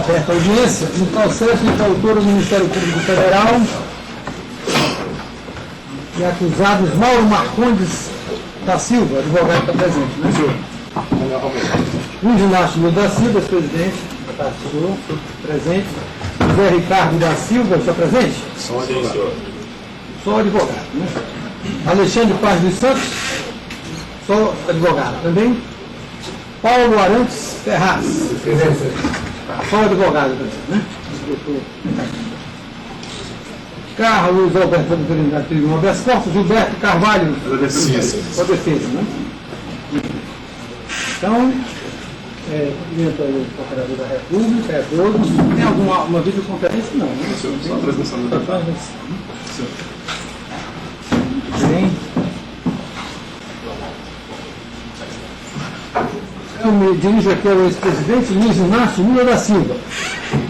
aberta a audiência no processo em que autor do Ministério Público Federal e acusados Mauro Marcondes da Silva, advogado está presente, né, senhor? Luiz Inácio Lula da Silva, presidente, está senhor, presente. José Ricardo da Silva, está presente? Só advogado. Só advogado, né? Alexandre Paz dos Santos, só advogado também. Paulo Arantes Ferraz, só advogado também, né? Carlos Alberto da Tribuna Habeas Corpus, Gilberto Carvalho, só defesa, né? Então, cumprimento aí o procurador da República, é todos. Tem alguma videoconferência? Não, né? Só a transmissão do deputado. Bem. Eu me dirijo aqui ao ex-presidente Luiz Inácio Lula da Silva.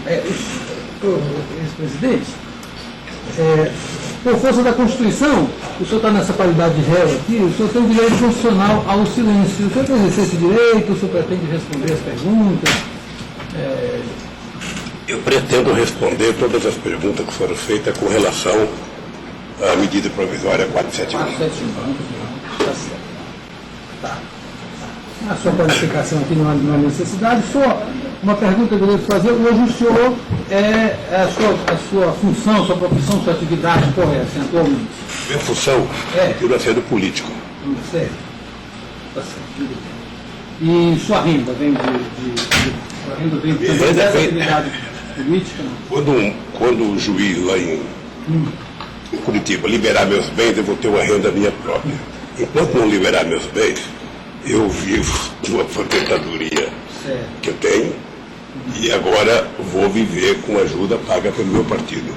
Ex-presidente, por força da Constituição, o senhor está nessa qualidade de réu aqui, o senhor tem o direito constitucional ao silêncio. O senhor quer exercer esse direito, o senhor pretende responder as perguntas? Eu pretendo responder todas as perguntas que foram feitas com relação à medida provisória 471. 471, está certo. Tá. A sua qualificação aqui não há necessidade, só uma pergunta que eu devo fazer. Hoje o senhor, a sua função, sua profissão, sua atividade, qual é, assim, atualmente? Minha função eu não sendo político. Certo. Tá certo. E sua renda vem sua renda vem dessa atividade política? Não? Quando o juiz lá em Curitiba liberar meus bens, eu vou ter uma renda minha própria. Enquanto não liberar meus bens, eu vivo de uma aposentadoria que eu tenho e agora vou viver com ajuda paga pelo meu partido.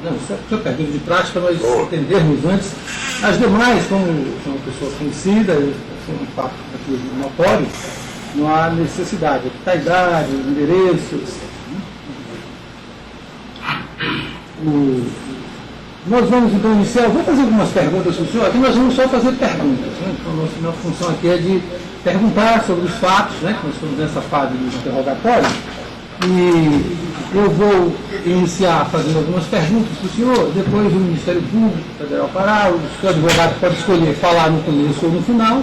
Não, isso é pergunta de prática, mas entendermos antes. As demais, como são pessoas conhecidas, são um fato notório, não há necessidade. Está a idade, os endereços. Nós vamos então iniciar, vou fazer algumas perguntas para o senhor, aqui nós vamos só fazer perguntas, né? Então nossa função aqui é de perguntar sobre os fatos, né? Que nós estamos nessa fase de interrogatório, e eu vou iniciar fazendo algumas perguntas para o senhor, depois o Ministério Público Federal fará, o senhor advogado pode escolher falar no começo ou no final,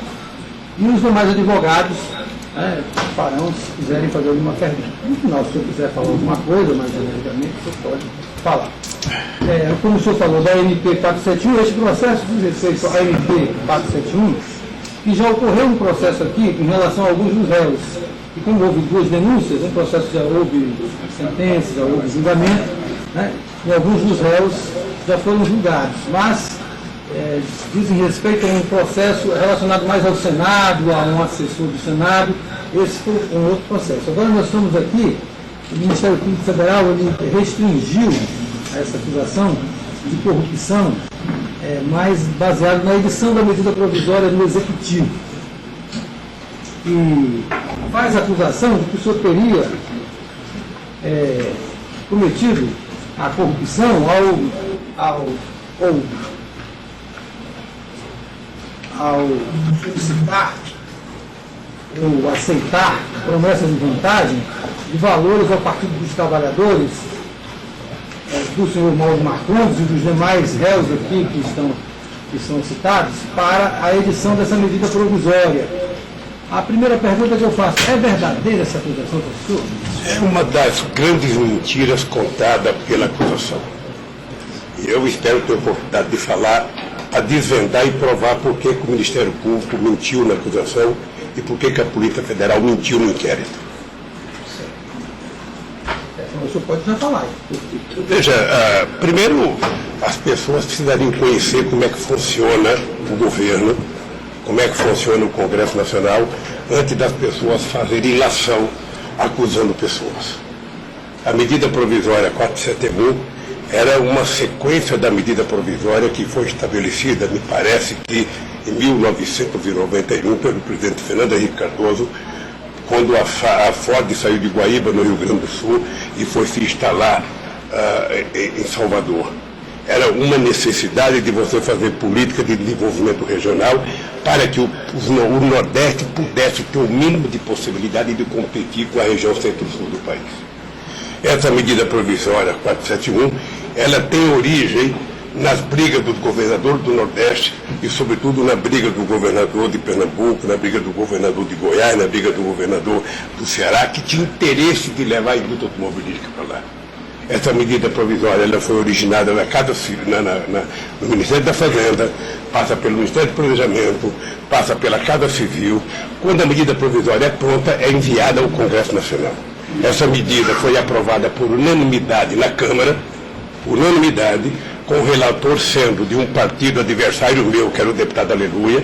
e os demais advogados farão se quiserem fazer alguma pergunta. No final, se o senhor quiser falar alguma coisa, mais genericamente, o senhor pode falar. Como o senhor falou, da MP 471, esse processo diz respeito à MP 471, que já ocorreu um processo aqui em relação a alguns dos réus. E como houve duas denúncias, um processo já houve sentença, já houve julgamento, né? E alguns dos réus já foram julgados. Mas dizem respeito a um processo relacionado mais ao Senado, a um assessor do Senado. Esse foi um outro processo. Agora nós estamos aqui, o Ministério Público Federal ele restringiu essa acusação de corrupção, mais baseado na edição da medida provisória no Executivo. E faz a acusação de que o senhor teria cometido a corrupção ao solicitar ou aceitar promessas de vantagem de valores ao Partido dos Trabalhadores, do senhor Mauro Marcondes e dos demais réus aqui que são citados, para a edição dessa medida provisória. A primeira pergunta que eu faço, é verdadeira essa acusação, professor? É uma das grandes mentiras contada pela acusação. E eu espero ter a oportunidade de falar, a desvendar e provar por que o Ministério Público mentiu na acusação e por que a Polícia Federal mentiu no inquérito. O senhor pode já falar. Veja, primeiro, as pessoas precisariam conhecer como é que funciona o governo, como é que funciona o Congresso Nacional, antes das pessoas fazerem ilação acusando pessoas. A medida provisória 471 era uma sequência da medida provisória que foi estabelecida, me parece que em 1991, pelo presidente Fernando Henrique Cardoso, quando a Ford saiu de Guaíba, no Rio Grande do Sul, e foi se instalar em Salvador. era uma necessidade de você fazer política de desenvolvimento regional para que o Nordeste pudesse ter o mínimo de possibilidade de competir com a região centro-sul do país. Essa medida provisória 471, ela tem origem nas brigas dos governadores do Nordeste e, sobretudo, na briga do governador de Pernambuco, na briga do governador de Goiás, na briga do governador do Ceará, que tinha interesse de levar a indústria automobilística para lá. Essa medida provisória ela foi originada no Ministério da Fazenda, passa pelo Ministério do Planejamento, passa pela Casa Civil. Quando a medida provisória é pronta, é enviada ao Congresso Nacional. Essa medida foi aprovada por unanimidade na Câmara, unanimidade, com o relator sendo de um partido adversário meu, que era o deputado Aleluia.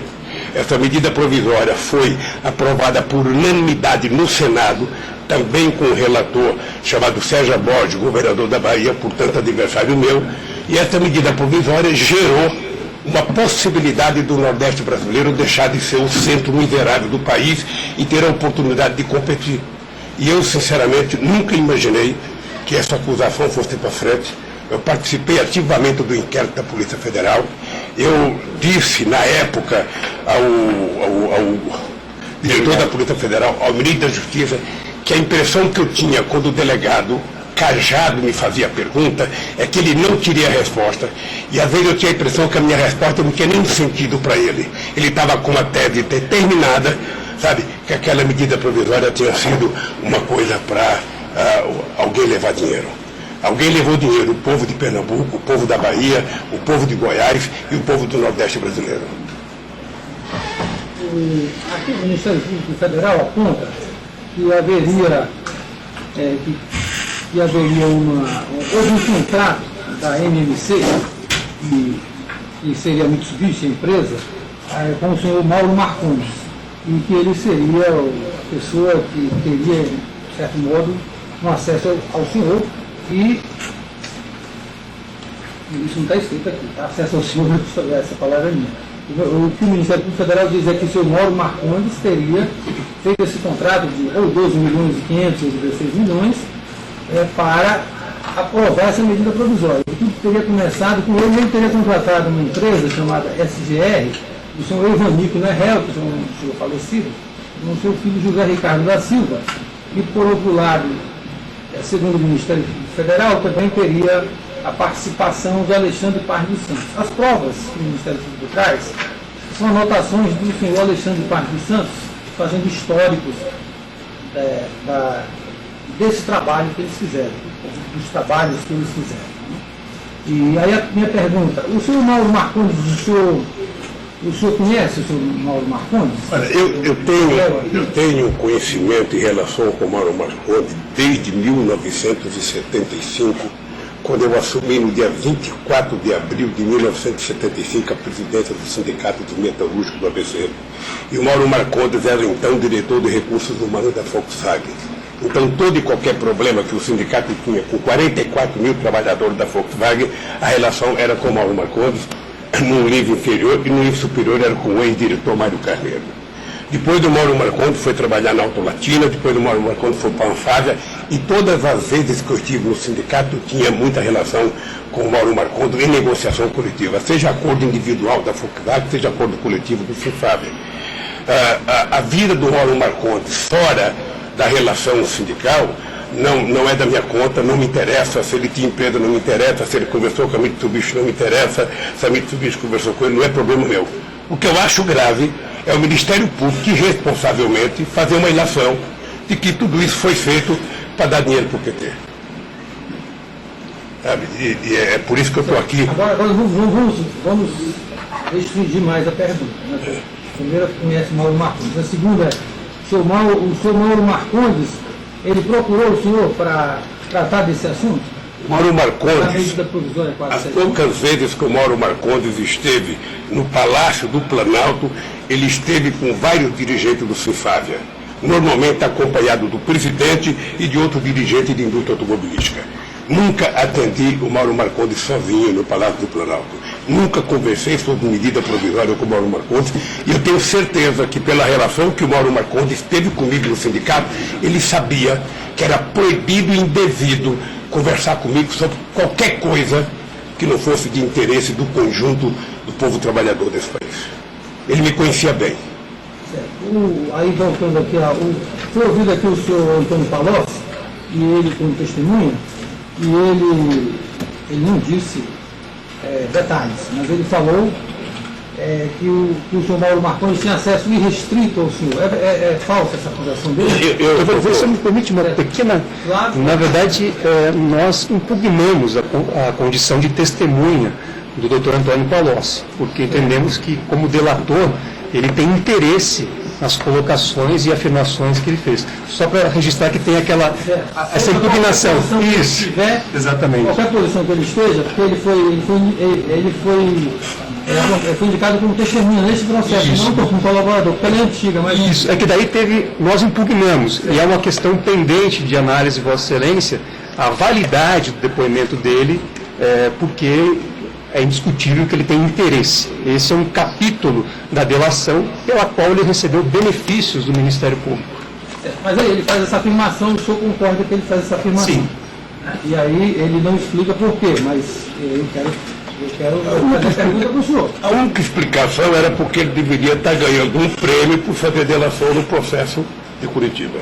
Essa medida provisória foi aprovada por unanimidade no Senado, também com o relator chamado Sérgio Borges, governador da Bahia, portanto adversário meu. E essa medida provisória gerou uma possibilidade do Nordeste brasileiro deixar de ser o centro miserável do país e ter a oportunidade de competir. E eu, sinceramente, nunca imaginei que essa acusação fosse para frente. Eu participei ativamente do inquérito da Polícia Federal. Eu disse, na época, ao diretor da Polícia Federal, ao ministro da Justiça, que a impressão que eu tinha quando o delegado Cajado me fazia a pergunta é que ele não queria a resposta. E às vezes eu tinha a impressão que a minha resposta não tinha nenhum sentido para ele. Ele estava com uma tese determinada, sabe, que aquela medida provisória tinha sido uma coisa para alguém levar dinheiro. Alguém levou dinheiro, o povo de Pernambuco, o povo da Bahia, o povo de Goiás e o povo do Nordeste brasileiro. Aqui o Ministério Público Federal aponta que haveria, houve um contrato da MMC, que seria a Mitsubishi, a empresa, com o senhor Mauro Marcondes, e que ele seria a pessoa que teria, de certo modo, um acesso ao senhor. E isso não está escrito aqui, tá? Acesso ao senhor, essa palavra é minha. O que o Ministério Público Federal diz é que o senhor Mauro Marcondes teria feito esse contrato de ou 12 milhões e 500 ou 16 milhões para aprovar essa medida provisória. E tudo teria começado com ele teria contratado uma empresa chamada SGR, do senhor Evanico Nerrel, que é um senhor falecido, com o seu filho José Ricardo da Silva, e por outro lado, segundo o Ministério Público Federal, também teria a participação de Alexandre Paz dos Santos. As provas que o Ministério Público traz são anotações do senhor Alexandre Paz dos Santos, fazendo históricos desse trabalho que eles fizeram, dos trabalhos que eles fizeram. E aí a minha pergunta, o senhor Mauro Marcondes, o senhor conhece o senhor Mauro Marcondes? Olha, eu tenho conhecimento em relação com o Mauro Marcondes desde 1975, quando eu assumi no dia 24 de abril de 1975 a presidência do Sindicato dos Metalúrgicos do ABC. E o Mauro Marcondes era então diretor de recursos humanos da Volkswagen. Então, todo e qualquer problema que o sindicato tinha com 44 mil trabalhadores da Volkswagen, a relação era com o Mauro Marcondes, no nível inferior, e no nível superior era com o ex-diretor Mário Carneiro. Depois do Mauro Marcondes foi trabalhar na Auto Latina, depois do Mauro Marcondes foi para a Anfávia, e todas as vezes que eu estive no sindicato tinha muita relação com o Mauro Marcondes em negociação coletiva, seja acordo individual da Volkswagen, seja acordo coletivo do Sinfávia. A vida do Mauro Marcondes fora da relação sindical não é da minha conta, não me interessa, se ele tinha empresa não me interessa, se ele conversou com a Mitsubishi não me interessa, se a Mitsubishi conversou com ele não é problema meu. O que eu acho grave é o Ministério Público irresponsavelmente fazer uma ilação de que tudo isso foi feito para dar dinheiro para o PT. Sabe? E é por isso que eu estou aqui. Agora vamos restringir mais a pergunta. Né? A primeira conhece o Mauro Marcondes. A segunda é, o senhor Mauro Marcondes, ele procurou o senhor para tratar desse assunto? Mauro Marcondes, as poucas vezes que o Mauro Marcondes esteve no Palácio do Planalto, ele esteve com vários dirigentes do Sinfávia, normalmente acompanhado do presidente e de outro dirigente de indústria automobilística. Nunca atendi o Mauro Marcondes sozinho no Palácio do Planalto. Nunca conversei sobre medida provisória com o Mauro Marcondes, e eu tenho certeza que pela relação que o Mauro Marcondes teve comigo no sindicato, ele sabia que era proibido e indevido conversar comigo sobre qualquer coisa que não fosse de interesse do conjunto do povo trabalhador desse país. Ele me conhecia bem. Aí voltando aqui, foi ouvido aqui o senhor Antônio Palocci, e ele como testemunha, e ele não disse detalhes, mas ele falou que o senhor Mauro Marcondes tinha acesso irrestrito ao senhor. É falsa essa acusação dele? Você me permite uma pequena... Claro. Na verdade, nós impugnamos a condição de testemunha do Dr. Antônio Palocci, porque entendemos que, como delator, ele tem interesse nas colocações e afirmações que ele fez. Só para registrar que tem essa impugnação. Isso, exatamente. Qualquer posição que ele esteja, porque ele foi indicado como testemunha nesse processo, Isso. não como colaborador, porque ele é antiga, mas... Isso, é que daí nós impugnamos, e é uma questão pendente de análise, Vossa Excelência, a validade do depoimento dele, porque é indiscutível que ele tem interesse. Esse é um capítulo da delação pela qual ele recebeu benefícios do Ministério Público. Mas aí ele faz essa afirmação, o senhor concorda que ele faz essa afirmação? Sim. E aí ele não explica por quê, mas eu quero fazer a pergunta para o senhor. A única explicação era porque ele deveria estar ganhando um prêmio por fazer delação no processo de Curitiba.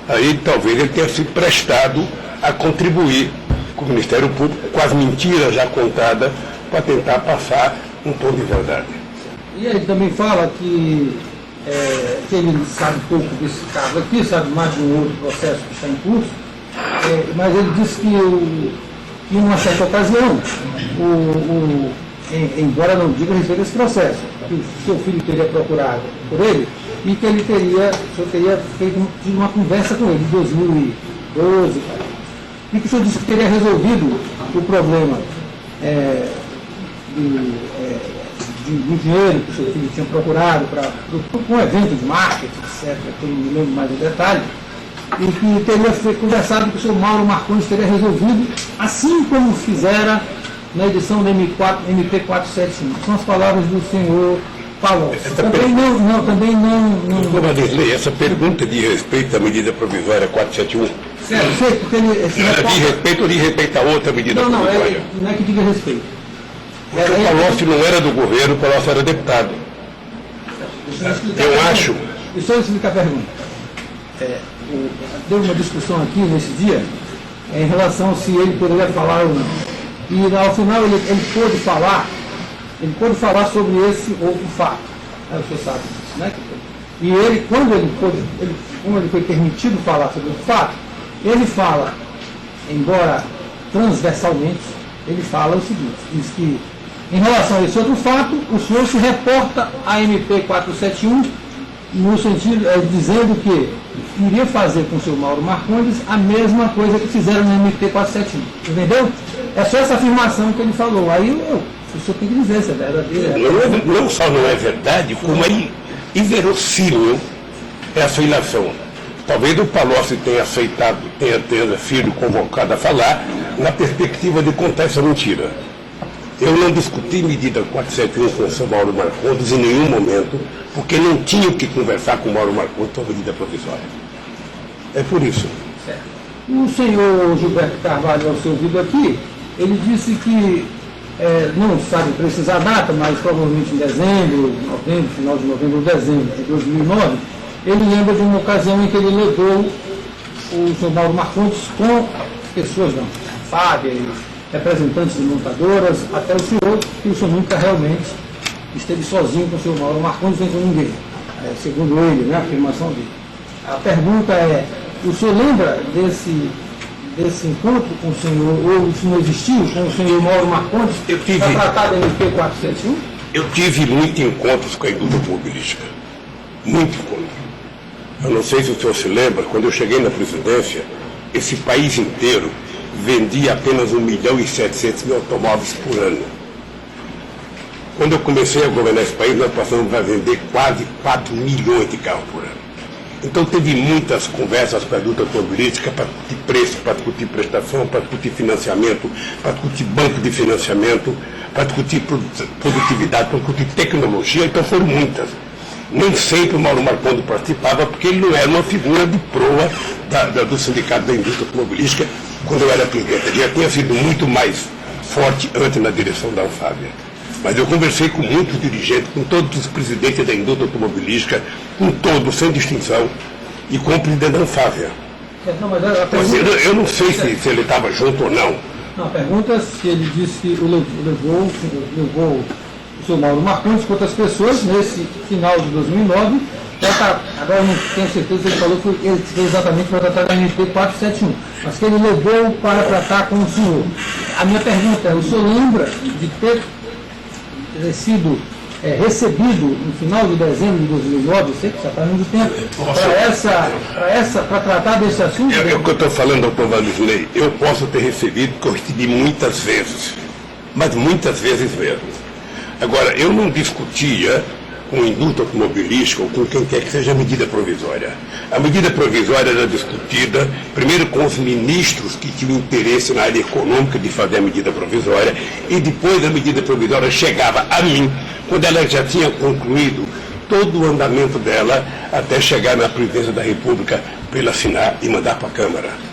Aí talvez ele tenha se prestado a contribuir com o Ministério Público, com as mentiras já contadas, para tentar passar um tom de verdade. E ele também fala que ele sabe pouco desse caso aqui, sabe mais de um outro processo que está em curso, mas ele disse que em uma certa ocasião, embora não diga a respeito desse processo, que o seu filho teria procurado por ele e que ele o senhor teria tido uma conversa com ele em 2012, e que o senhor disse que teria resolvido o problema do dinheiro que o seu filho tinha procurado para um evento de marketing, etc., que eu não me lembro mais do detalhe, e que teria conversado com o senhor Mauro Marcondes, teria resolvido, assim como fizera na edição da MP 471. São as palavras do senhor Palocci. Também não... Vanderlei, essa pergunta de respeito à medida provisória 471, Sério, porque de respeito ou de respeito a outra medida não provisória? é que diga respeito. Porque o Palocci não era do governo, o Palocci era deputado. Eu acho... Deixa eu explicar a pergunta. Deu uma discussão aqui nesse dia em relação se ele poderia falar ou não. E ao final ele pôde falar sobre esse outro fato. O senhor sabe disso, né? E ele, como ele foi permitido falar sobre o fato, ele fala, embora transversalmente, ele fala o seguinte, diz que em relação a esse outro fato, o senhor se reporta à MP 471 no sentido, dizendo que iria fazer com o senhor Mauro Marcondes a mesma coisa que fizeram na MP 471. Entendeu? É só essa afirmação que ele falou. Aí o senhor tem que dizer se é verdadeira. Não só não é verdade, como é inverossímil essa ilação. Talvez o Palocci tenha aceitado, tenha sido convocado a falar na perspectiva de contar essa mentira. Eu não discuti medida 471 com o senhor Mauro Marcondes em nenhum momento, porque não tinha o que conversar com o Mauro Marcondes sobre medida provisória. É por isso. Certo. O senhor Gilberto Carvalho, ao seu ouvido aqui, ele disse que não sabe precisar a data, mas provavelmente em dezembro, final de novembro ou dezembro de 2009, ele lembra de uma ocasião em que ele levou o senhor Mauro Marcondes com pessoas da FAB, representantes de montadoras, até o senhor, que o senhor nunca realmente esteve sozinho com o senhor Mauro Marcondes, nem com ninguém, segundo ele, né, a afirmação dele. A pergunta é, o senhor lembra desse encontro com o senhor, ou isso não existiu, com o senhor Mauro Marcondes, para tratar da MP 471? Eu tive muitos encontros com a indústria automobilística. Muito encontro. Eu não sei se o senhor se lembra, quando eu cheguei na presidência, esse país inteiro vendia apenas 1.700.000 automóveis por ano. Quando eu comecei a governar esse país, nós passamos a vender quase 4 milhões de carros por ano. Então teve muitas conversas com a indústria automobilística para discutir preço, para discutir prestação, para discutir financiamento, para discutir banco de financiamento, para discutir produtividade, para discutir tecnologia, então foram muitas. Nem sempre o Mauro Marcondes participava, porque ele não era uma figura de proa do Sindicato da Indústria Automobilística quando eu era presidente. Ele já tinha sido muito mais forte antes na direção da Anfávia. Mas eu conversei com muitos dirigentes, com todos os presidentes da indústria automobilística, com todos, sem distinção, e com o presidente da Anfávia. Não, mas a pergunta... Eu não sei se ele estava junto ou não. Não, a pergunta é se ele disse que levou o senhor Mauro Marcondes com outras pessoas nesse final de 2009. Agora eu não tenho certeza se ele falou que ele fez exatamente para tratar da MP 471, mas que ele levou para tratar com o senhor. A minha pergunta é, o senhor lembra de ter sido recebido no final de dezembro de 2009, eu sei que já está muito tempo, para tratar desse assunto? É o que eu estou falando, doutor Vanderlei. Eu posso ter recebido, porque eu recebi muitas vezes, mas muitas vezes mesmo. Agora, eu não discutia com a indústria automobilística ou com quem quer que seja a medida provisória. A medida provisória era discutida primeiro com os ministros que tinham interesse na área econômica de fazer a medida provisória e depois a medida provisória chegava a mim quando ela já tinha concluído todo o andamento dela até chegar na presidência da República para ele assinar e mandar para a Câmara.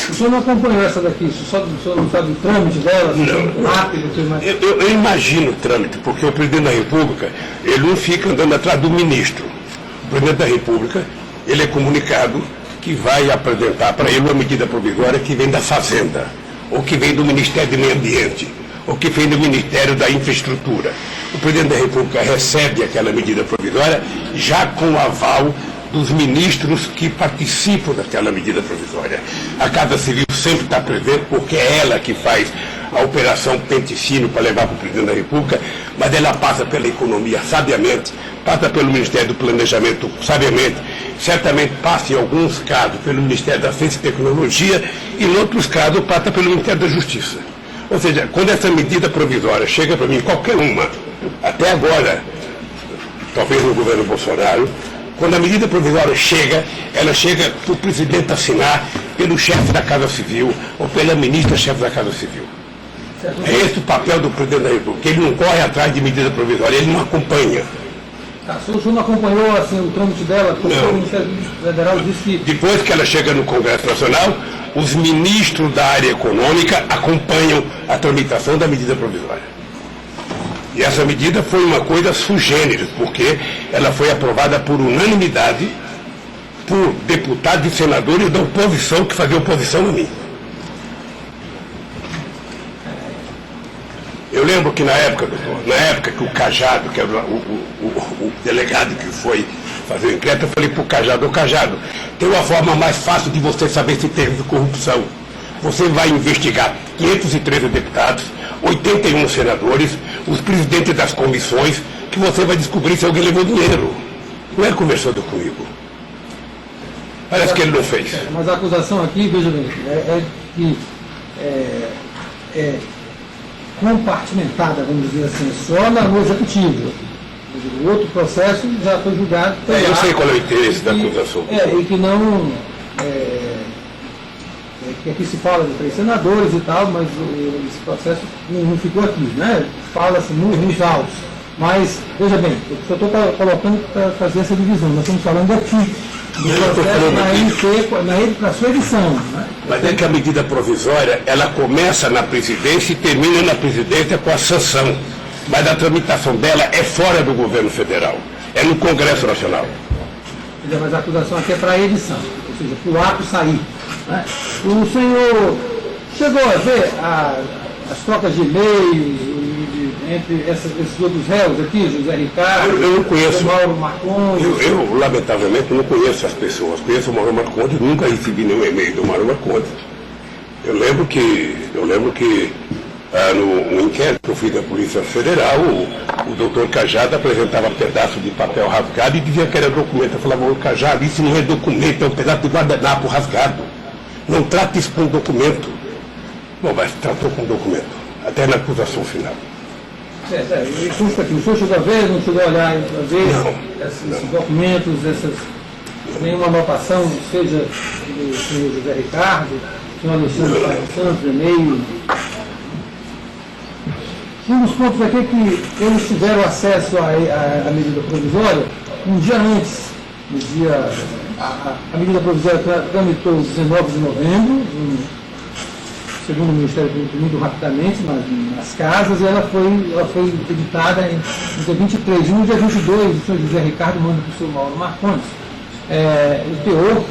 O senhor não acompanhou essa daqui? O senhor não sabe o trâmite dela? Não. Rápido? Eu imagino o trâmite, porque o presidente da República, ele não fica andando atrás do ministro. O presidente da República, ele é comunicado que vai apresentar para ele uma medida provisória que vem da Fazenda, ou que vem do Ministério do Meio Ambiente, ou que vem do Ministério da Infraestrutura. O presidente da República recebe aquela medida provisória já com o aval dos ministros que participam daquela medida provisória. A Casa Civil sempre está presente, porque é ela que faz a operação Penticínio para levar para o presidente da República, mas ela passa pela economia sabiamente, passa pelo Ministério do Planejamento sabiamente, certamente passa em alguns casos pelo Ministério da Ciência e Tecnologia e em outros casos passa pelo Ministério da Justiça. Ou seja, quando essa medida provisória chega para mim, qualquer uma, até agora, talvez no governo Bolsonaro, quando a medida provisória chega, ela chega para o presidente assinar pelo chefe da Casa Civil ou pela ministra-chefe da Casa Civil. É esse o papel do presidente da República. Ele não corre atrás de medida provisória, ele não acompanha. O senhor não acompanhou assim, o trâmite dela? Porque o Ministério Federal disse que... Depois que ela chega no Congresso Nacional, os ministros da área econômica acompanham a tramitação da medida provisória. E essa medida foi uma coisa sui generis, porque ela foi aprovada por unanimidade por deputados e senadores da oposição que faziam oposição a mim. Eu lembro que na época que o Cajado, que era o delegado que foi fazer o inquérito, eu falei para o Cajado, tem uma forma mais fácil de você saber se teve corrupção. Você vai investigar 513 deputados, 81 senadores, os presidentes das comissões, que você vai descobrir se alguém levou dinheiro. Não é conversando comigo. Parece que ele não fez. Mas a acusação aqui, veja bem, é que é compartimentada, vamos dizer assim, só no executivo. O outro processo já foi julgado. Eu sei qual é o interesse da acusação. E que não... que aqui se fala de 3 senadores e tal, mas esse processo não ficou aqui, né? Fala-se nos autos. Mas, veja bem, eu só estou colocando para fazer essa divisão. Nós estamos falando aqui do processo na sua edição. Né? Mas é que a medida provisória, ela começa na presidência e termina na presidência com a sanção. Mas a tramitação dela é fora do governo federal. É no Congresso Nacional. Mas a acusação aqui é para a edição, ou seja, para o ato sair. Né? O senhor chegou a ver as trocas de e-mails entre esses outros réus aqui, José Ricardo, eu não conheço. Mauro Marcondes? Eu, lamentavelmente, não conheço as pessoas. Conheço o Mauro Marcondes, nunca recebi nenhum e-mail do Mauro Marcondes. Eu lembro que no inquérito que eu fiz da Polícia Federal, o doutor Cajado apresentava pedaço de papel rasgado e dizia que era documento. Eu falava, ô Cajado, isso não é documento, é um pedaço de guardanapo rasgado. Não trata isso com documento. Bom, mas tratou com documento, até na acusação final. O senhor chegou a ver, não chegou a olhar esses documentos, nenhuma anotação, seja do senhor José Ricardo, do senhor Alexandre Santos, e-mail? Um dos pontos aqui é que eles tiveram acesso à medida provisória um dia antes, a medida provisória tramitou 19 de novembro, segundo o Ministério Público, muito rapidamente nas casas, e ela foi editada no dia 23 de junho. No dia 22, o senhor José Ricardo manda para o senhor Mauro Marcondes o teor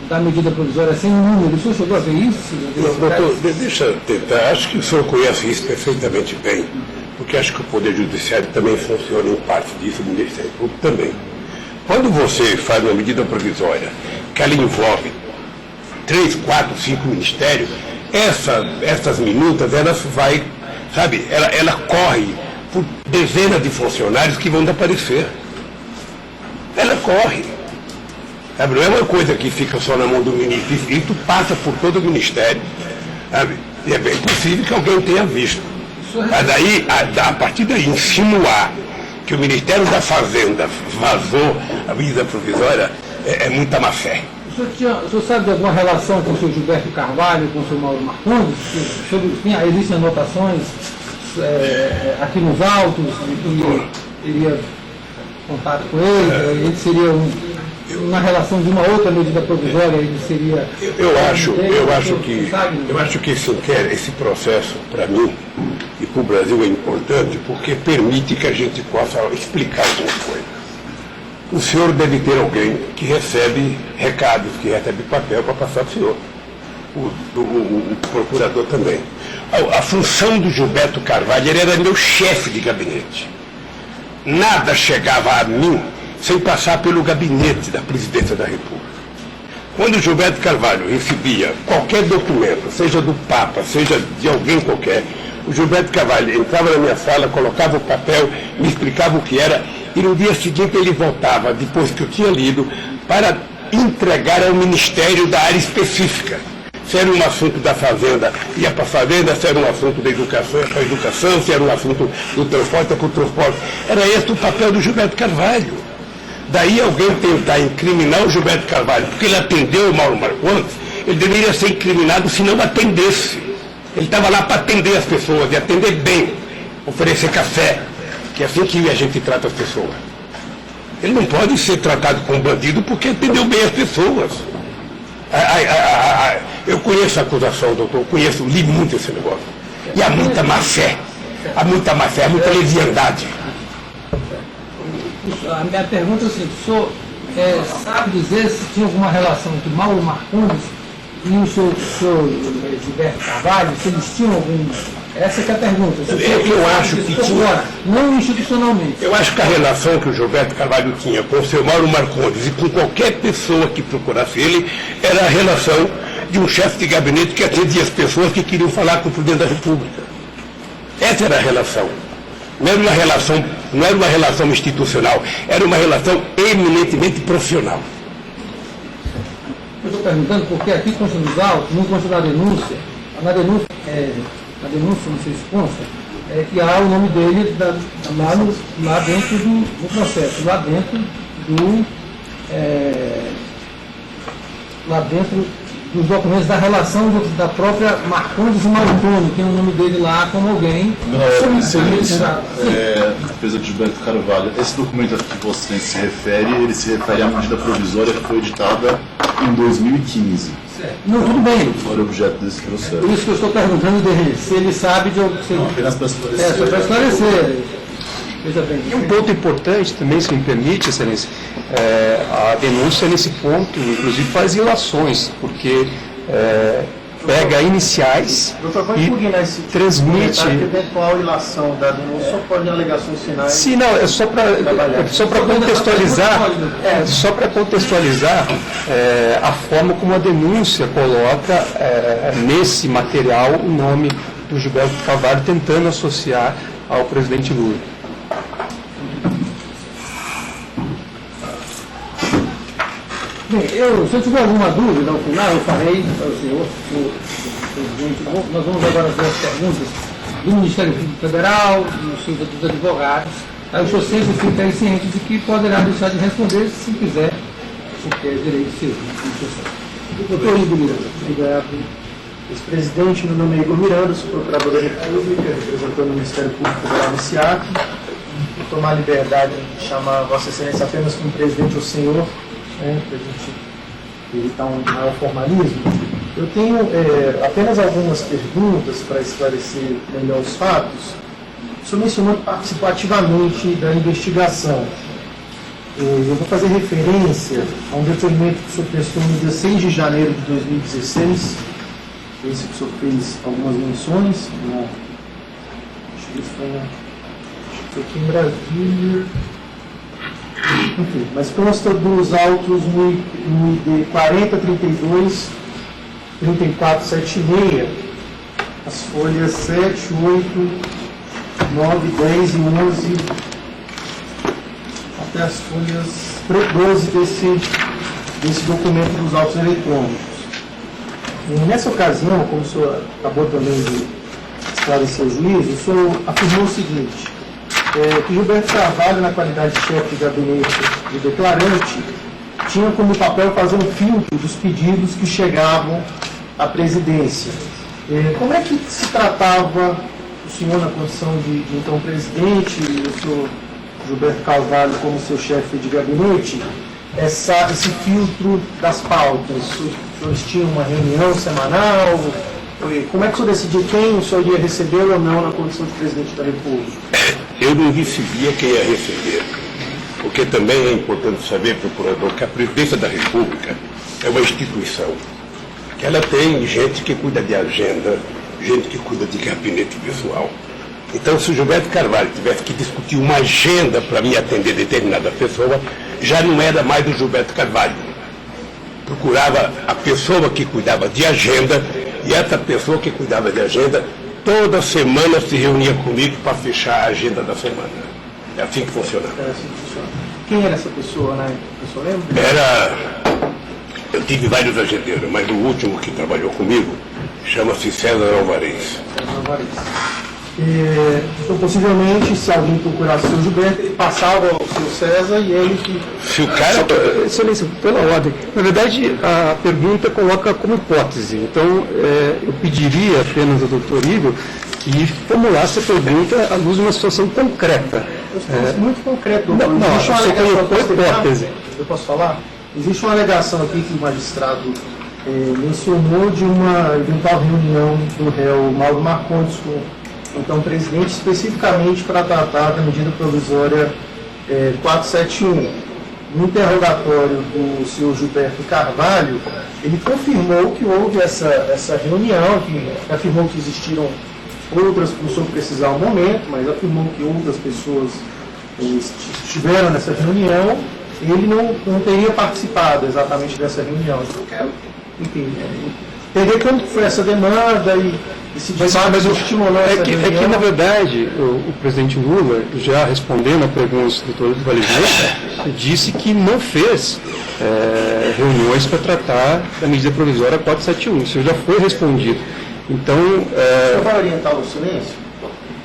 da medida provisória sem número. O senhor chegou a ver isso? Doutor, deixa eu tentar. Acho que o senhor conhece isso perfeitamente bem, porque acho que o Poder Judiciário também funciona em parte disso, o Ministério Público também. Quando você faz uma medida provisória que ela envolve 3, 4, 5 ministérios, essas minutas, elas vai, sabe, ela corre por dezenas de funcionários que vão desaparecer. Ela corre. Sabe, não é uma coisa que fica só na mão do ministro, isso passa por todo o ministério. Sabe? E é bem possível que alguém tenha visto. Mas daí, a partir daí, insinuar que o Ministério da Fazenda vazou a medida provisória é muita má fé. O senhor sabe de alguma relação com o senhor Gilberto Carvalho, com o senhor Mauro Marcondes? Existem anotações aqui nos autos, que teria contato com ele seria uma relação de uma outra medida provisória, ele seria... Eu acho que esse processo, para mim e para o Brasil, é importante porque permite que a gente possa explicar alguma coisa. O senhor deve ter alguém que recebe recados, que recebe papel para passar para o senhor. O procurador também. A função do Gilberto Carvalho, ele era meu chefe de gabinete. Nada chegava a mim sem passar pelo gabinete da Presidência da República. Quando o Gilberto Carvalho recebia qualquer documento, seja do Papa, seja de alguém qualquer, o Gilberto Carvalho entrava na minha sala, colocava o papel, me explicava o que era, e no dia seguinte ele voltava, depois que eu tinha lido, para entregar ao Ministério da área específica. Se era um assunto da Fazenda, ia para a Fazenda; se era um assunto da educação, ia para a educação; se era um assunto do transporte, ia para o transporte. Era esse o papel do Gilberto Carvalho. Daí alguém tentar incriminar o Gilberto Carvalho, porque ele atendeu o Mauro Marcondes, ele deveria ser incriminado se não atendesse. Ele estava lá para atender as pessoas, e atender bem, oferecer café, que é assim que a gente trata as pessoas. Ele não pode ser tratado como bandido porque atendeu bem as pessoas. Eu conheço a acusação, doutor, li muito esse negócio. E há muita má fé, há muita leviandade. A minha pergunta é o seguinte: o senhor sabe dizer se tinha alguma relação entre Mauro Marcondes e o senhor Gilberto Carvalho, se eles tinham algum... Essa que é a pergunta. Eu acho que tinha. Não institucionalmente. Eu acho que a relação que o Gilberto Carvalho tinha com o seu Mauro Marcondes e com qualquer pessoa que procurasse ele era a relação de um chefe de gabinete que atendia as pessoas que queriam falar com o presidente da República. Essa era a relação. Não era uma relação institucional, era uma relação eminentemente profissional. Eu estou perguntando porque aqui consta nos autos, não consta na denúncia. Na denúncia, não sei se consta, que há o nome dele lá dentro do processo, lá dentro dos documentos da relação da própria Marcondes e Marconi, tem o nome dele lá como alguém. Excelência, defesa de Gilberto Carvalho, esse documento a que você se refere, ele se refere à medida provisória que foi editada em 2015. Não, tudo bem. Foi objeto desse processo. Por isso que eu estou perguntando dele, se ele sabe de algo. Apenas para esclarecer. Só para esclarecer. Veja bem. E um ponto importante também, se me permite, Excelência, a denúncia nesse ponto, inclusive, faz ilações, porque pega iniciais e transmite... A eventual ilação da denúncia só pode alegações finais... Sim, não, é só para contextualizar, a forma como a denúncia coloca nesse material o nome do Gilberto Carvalho, tentando associar ao presidente Lula. Bem, se eu tiver alguma dúvida ao final, eu farei para o senhor presidente. Nós vamos agora ver as perguntas do Ministério Público Federal, dos advogados. Aí o senhor sempre fica aí ciente de que poderá deixar de responder se quiser, porque é direito seu. Doutor Igor Miranda. Obrigado. Ex-presidente, meu nome é Igor Miranda, sou procurador da República, representando o Ministério Público Federal no SIAC. Vou tomar a liberdade de chamar Vossa Excelência apenas como presidente ou senhor, para a gente evitar um maior formalismo. Eu tenho apenas algumas perguntas para esclarecer melhor os fatos. O senhor mencionou que participou ativamente da investigação. Eu vou fazer referência a um depoimento que o senhor prestou no dia 6 de janeiro de 2016. Esse que o senhor fez algumas menções. Acho que isso foi aqui em Brasília. Enfim, mas consta dos autos no ID 4032, 3476, as folhas 7, 8, 9, 10 e 11, até as folhas 12 desse documento dos autos eletrônicos. E nessa ocasião, como o senhor acabou também de esclarecer o juízo, o senhor afirmou o seguinte, que Gilberto Carvalho, na qualidade de chefe de gabinete de declarante, tinha como papel fazer um filtro dos pedidos que chegavam à presidência. Como é que se tratava o senhor na condição de então presidente e o senhor Gilberto Carvalho como seu chefe de gabinete, esse filtro das pautas? Os senhores tinham uma reunião semanal? Como é que o senhor decidiu quem o senhor ia receber ou não na condição de presidente da República? Eu não recebia quem ia receber, porque também é importante saber, procurador, que a Presidência da República é uma instituição, que ela tem gente que cuida de agenda, gente que cuida de gabinete pessoal. Então, se o Gilberto Carvalho tivesse que discutir uma agenda para me atender determinada pessoa, já não era mais o Gilberto Carvalho. Procurava a pessoa que cuidava de agenda, e essa pessoa que cuidava de agenda toda semana se reunia comigo para fechar a agenda da semana. É assim que funcionava. Quem era essa pessoa, né? O senhor lembra? Eu tive vários agendeiros, mas o último que trabalhou comigo chama-se César Alvarez. Então, possivelmente, se alguém procurasse o seu Gilberto, ele passava ao seu César e ele que... Se o cara... Excelência, pela ordem. Na verdade, a pergunta coloca como hipótese. Então, eu pediria apenas ao doutor Igor que formulasse a pergunta à luz de uma situação concreta. Eu estou muito concreto, doutor. Não, existe uma alegação, hipótese. Eu posso falar? Existe uma alegação aqui que o magistrado mencionou de uma eventual reunião do réu Mauro Marcondes com então presidente, especificamente para tratar da medida provisória 471. No interrogatório do senhor Gilberto Carvalho, ele confirmou que houve essa reunião, que afirmou que existiram outras, não soube precisar o momento, mas afirmou que outras pessoas estiveram nessa reunião. Ele não teria participado exatamente dessa reunião. Então, eu quero, enfim, entender como foi essa demanda e se de fato estimulou essa reunião. É que, na verdade, o presidente Lula, já respondendo a pergunta do doutor Valesmeier, disse que não fez reuniões para tratar da medida provisória 471. Isso já foi respondido. Então... O senhor vai orientar o silêncio?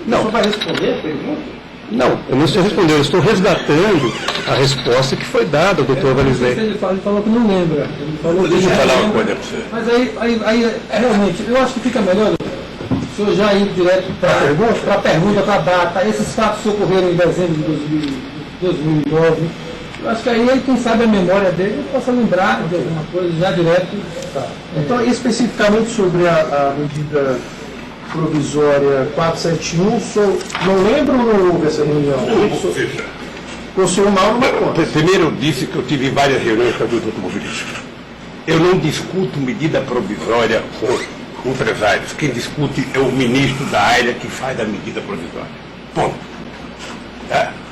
Não. O senhor vai responder a pergunta? Não, eu não estou respondendo, eu estou resgatando a resposta que foi dada ao doutor Valesmeier. Ele falou que não lembra. Ele falou Deixa eu que falar não uma lembra. coisa para você. Mas aí realmente, eu acho que fica melhor o senhor já ir direto para a pergunta, para a data. Esses fatos ocorreram em dezembro de 2009. Eu acho que aí, quem sabe a memória dele, ele possa lembrar de alguma coisa já direto. Tá. Então, especificamente sobre a medida provisória 471, o senhor não lembra ou não houve essa reunião? O senhor Mauro Marcondes. Primeiro eu disse que eu tive várias reuniões com a indústria automobilística. Eu não discuto medida provisória com empresários. Quem discute é o ministro da área que faz a medida provisória. Ponto.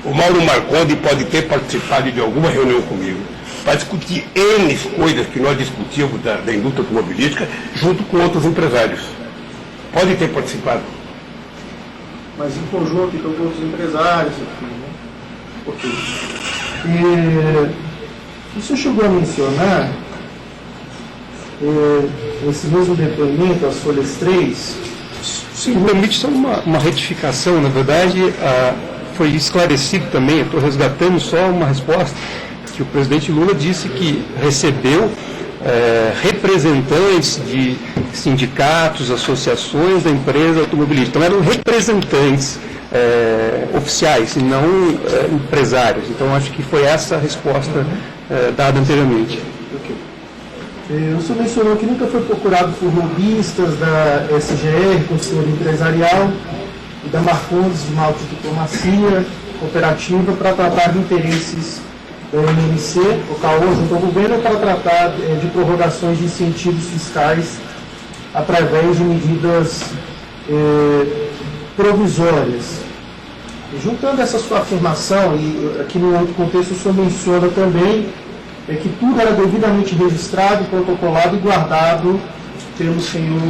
O Mauro Marcondes pode ter participado de alguma reunião comigo para discutir N coisas que nós discutíamos da indústria automobilística junto com outros empresários. Pode ter participado. Mas em conjunto com outros empresários, enfim, né? Ok. O senhor chegou a mencionar esse mesmo depoimento, as folhas 3. Sim, permite só uma retificação, na verdade, foi esclarecido também, eu estou resgatando só uma resposta, que o presidente Lula disse que recebeu representantes de sindicatos, associações da empresa automobilística. Então eram representantes oficiais e não empresários. Então acho que foi essa a resposta dada anteriormente. Okay. O senhor mencionou que nunca foi procurado por lobistas da SGR, Conselho Empresarial, e da Marcondes de Malta Diplomacia Cooperativa para tratar de interesses da MMC, o CAO junto ao governo, para tratar de prorrogações de incentivos fiscais através de medidas provisórias. E juntando essa sua afirmação, e aqui no outro contexto o senhor menciona também que tudo era devidamente registrado, protocolado e guardado pelo senhor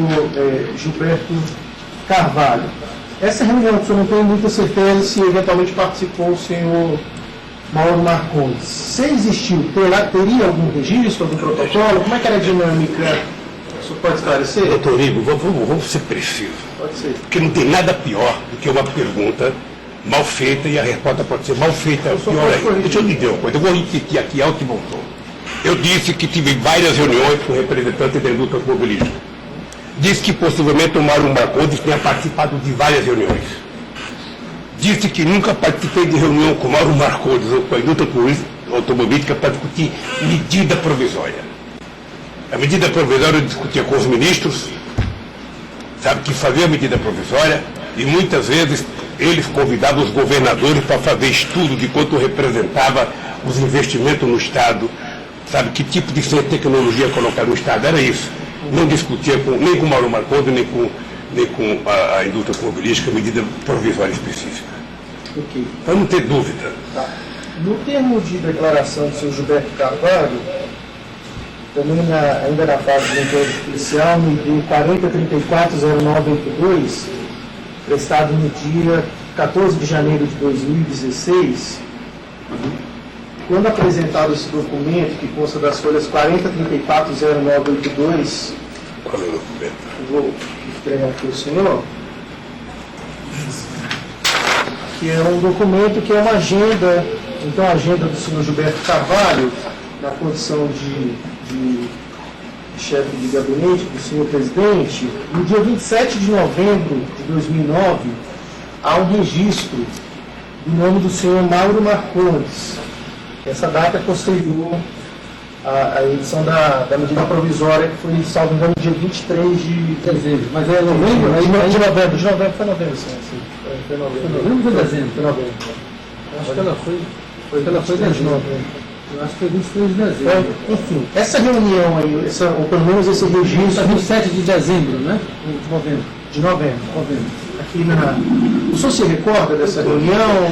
Gilberto Carvalho. Essa reunião, o senhor não tem muita certeza se eventualmente participou o senhor Mauro Marcondes. Se existiu, teria algum registro, algum protocolo? Como é que era a dinâmica? O senhor pode esclarecer? Doutor Igor, vamos ser precisos. Pode ser. Porque não tem nada pior do que uma pergunta mal feita e a resposta pode ser mal feita, pior ainda. Deixa eu lhe dizer uma coisa, eu vou repetir aqui alto e bom tom. Eu disse que tive várias reuniões com representantes da indústria automobilística. Disse que possivelmente o Mauro Marcondes tenha participado de várias reuniões. Disse que nunca participei de reunião com o Mauro Marcondes ou com a indústria automobilística para discutir medida provisória. A medida provisória eu discutia com os ministros, sabe, que fazia a medida provisória, e muitas vezes eles convidavam os governadores para fazer estudo de quanto representava os investimentos no Estado, sabe, que tipo de ciência e tecnologia colocar no Estado, era isso. Não discutia nem com o Mauro Marcondes, nem com a indústria automobilística, medida provisória específica. Ok. Para não ter dúvida. Tá. No termo de declaração do senhor Gilberto Carvalho, também ainda na fase do inquérito policial, no ID 40340982, prestado no dia 14 de janeiro de 2016, quando apresentado esse documento, que consta das folhas 40340982, Qual é o documento? vou entregar aqui ao senhor, que é um documento que é uma agenda, então a agenda do senhor Gilberto Carvalho, na condição de chefe de gabinete do senhor presidente, no dia 27 de novembro de 2009, há um registro do nome do senhor Mauro Marcondes. Essa data é posterior à edição da medida provisória, que foi, salvo engano, dia 23 de dezembro. Mas é novembro? De novembro, foi novembro, sim. Foi novembro. Novembro ou dezembro? Foi novembro. Acho que ela foi dezembro. Eu acho que foi 23 de dezembro. Enfim, essa reunião aí, ou pelo menos esse registro... 27 de dezembro, né? De novembro. De novembro. Aqui o senhor se recorda dessa reunião?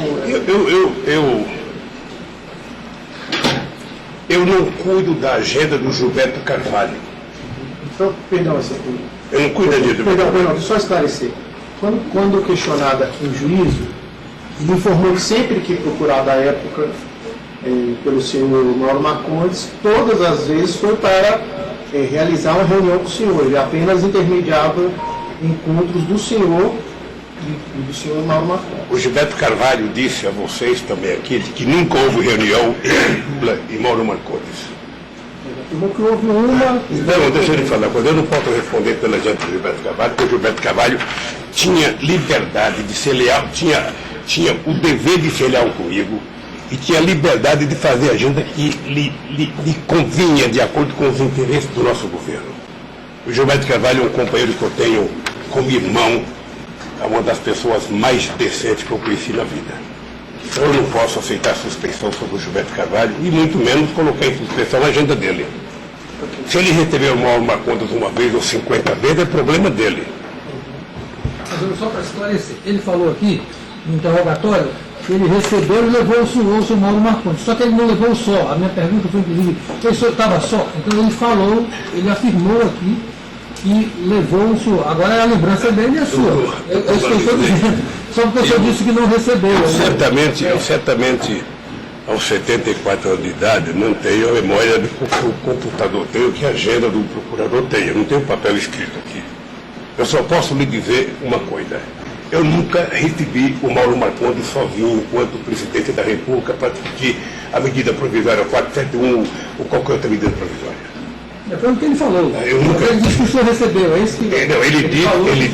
Eu não cuido da agenda do Gilberto Carvalho. Então, perdão, essa aqui. Eu não cuido da agenda do Perdão, só esclarecer. Quando questionado aqui em juízo, ele informou que sempre que procurado à época pelo senhor Mauro Marcondes, todas as vezes foi para realizar uma reunião com o senhor. Ele apenas intermediava encontros do senhor e do senhor Mauro Marcondes. O Gilberto Carvalho disse a vocês também aqui de que nunca houve reunião entre Lula e Mauro Marcondes. Ele afirmou que houve uma... Não, deixa eu lhe falar, quando eu não posso responder pela gente do Gilberto Carvalho, porque o Gilberto Carvalho tinha liberdade de ser leal, tinha o dever de ser leal comigo e tinha liberdade de fazer a agenda que lhe convinha de acordo com os interesses do nosso governo. O Gilberto Carvalho é um companheiro que eu tenho como irmão, é uma das pessoas mais decentes que eu conheci na vida. Então eu não posso aceitar suspeição sobre o Gilberto Carvalho e muito menos colocar em suspeição a agenda dele. Se ele recebeu Mauro Marcondes uma vez ou 50 vezes, é problema dele. Mas só para esclarecer, ele falou aqui, no interrogatório, que ele recebeu e levou o senhor Mauro Marcondes. Só que ele não levou só. A minha pergunta foi, inclusive, o senhor estava só? Então ele falou, ele afirmou aqui que levou o senhor. Agora a lembrança dele é sua. Eu estou dizendo. Só porque o senhor disse que não recebeu. Eu certamente, aos 74 anos de idade, não tenho a memória do que o computador tem, o que a agenda do procurador tem. Eu não tenho papel escrito aqui. Eu só posso lhe dizer uma coisa. Eu nunca recebi o Mauro Marcondes sozinho, enquanto presidente da República, para discutir a medida provisória 471 ou qualquer outra medida provisória. Foi o que ele falou. Eu nunca- Ele disse que o senhor recebeu, é isso que Não, ele disse, falou que ele o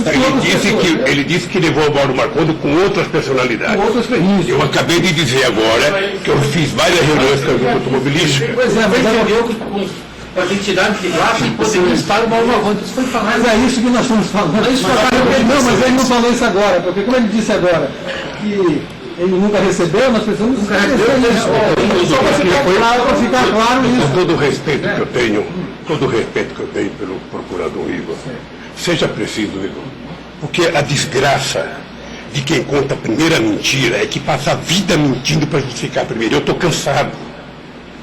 senhor disse, recebeu. ele disse que levou o Mauro Marcondes com outras personalidades. Com outras isso. Eu acabei de dizer agora que eu fiz várias reuniões com a Grupo Automobilística. Pois é, mas Entendeu que com as entidades de classe conseguiu estar o Mauro Marcondes. Isso foi falado. Mas é isso que nós estamos falando. Não, mas ele não falou isso agora, porque como ele disse agora que ele nunca recebeu, nós precisamos esclarecer isso. Só para ficar claro isso. Com todo o respeito que eu tenho, pelo procurador Igor, seja preciso, Igor, porque a desgraça de quem conta a primeira mentira é que passa a vida mentindo para justificar a primeira. Eu estou cansado.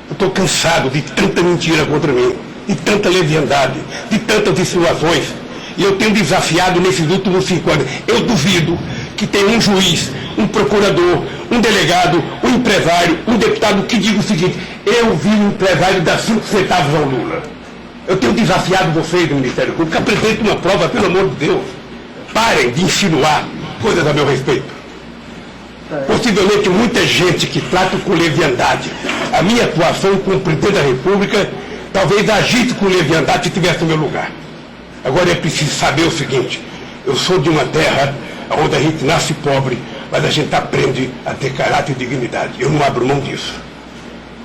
Eu estou cansado de tanta mentira contra mim, de tanta leviandade, de tantas insinuações. E eu tenho desafiado nesses últimos 5 anos. Eu duvido que tenha um juiz, um procurador, um delegado, um empresário, um deputado que diga o seguinte: eu vi um empresário dar 5 centavos ao Lula. Eu tenho desafiado vocês do Ministério Público, apresentem uma prova, pelo amor de Deus. Parem de insinuar coisas a meu respeito. Possivelmente muita gente que trata com leviandade a minha atuação como presidente da República, talvez agisse com leviandade se tivesse no meu lugar. Agora é preciso saber o seguinte: eu sou de uma terra onde a gente nasce pobre, mas a gente aprende a ter caráter e dignidade. Eu não abro mão disso.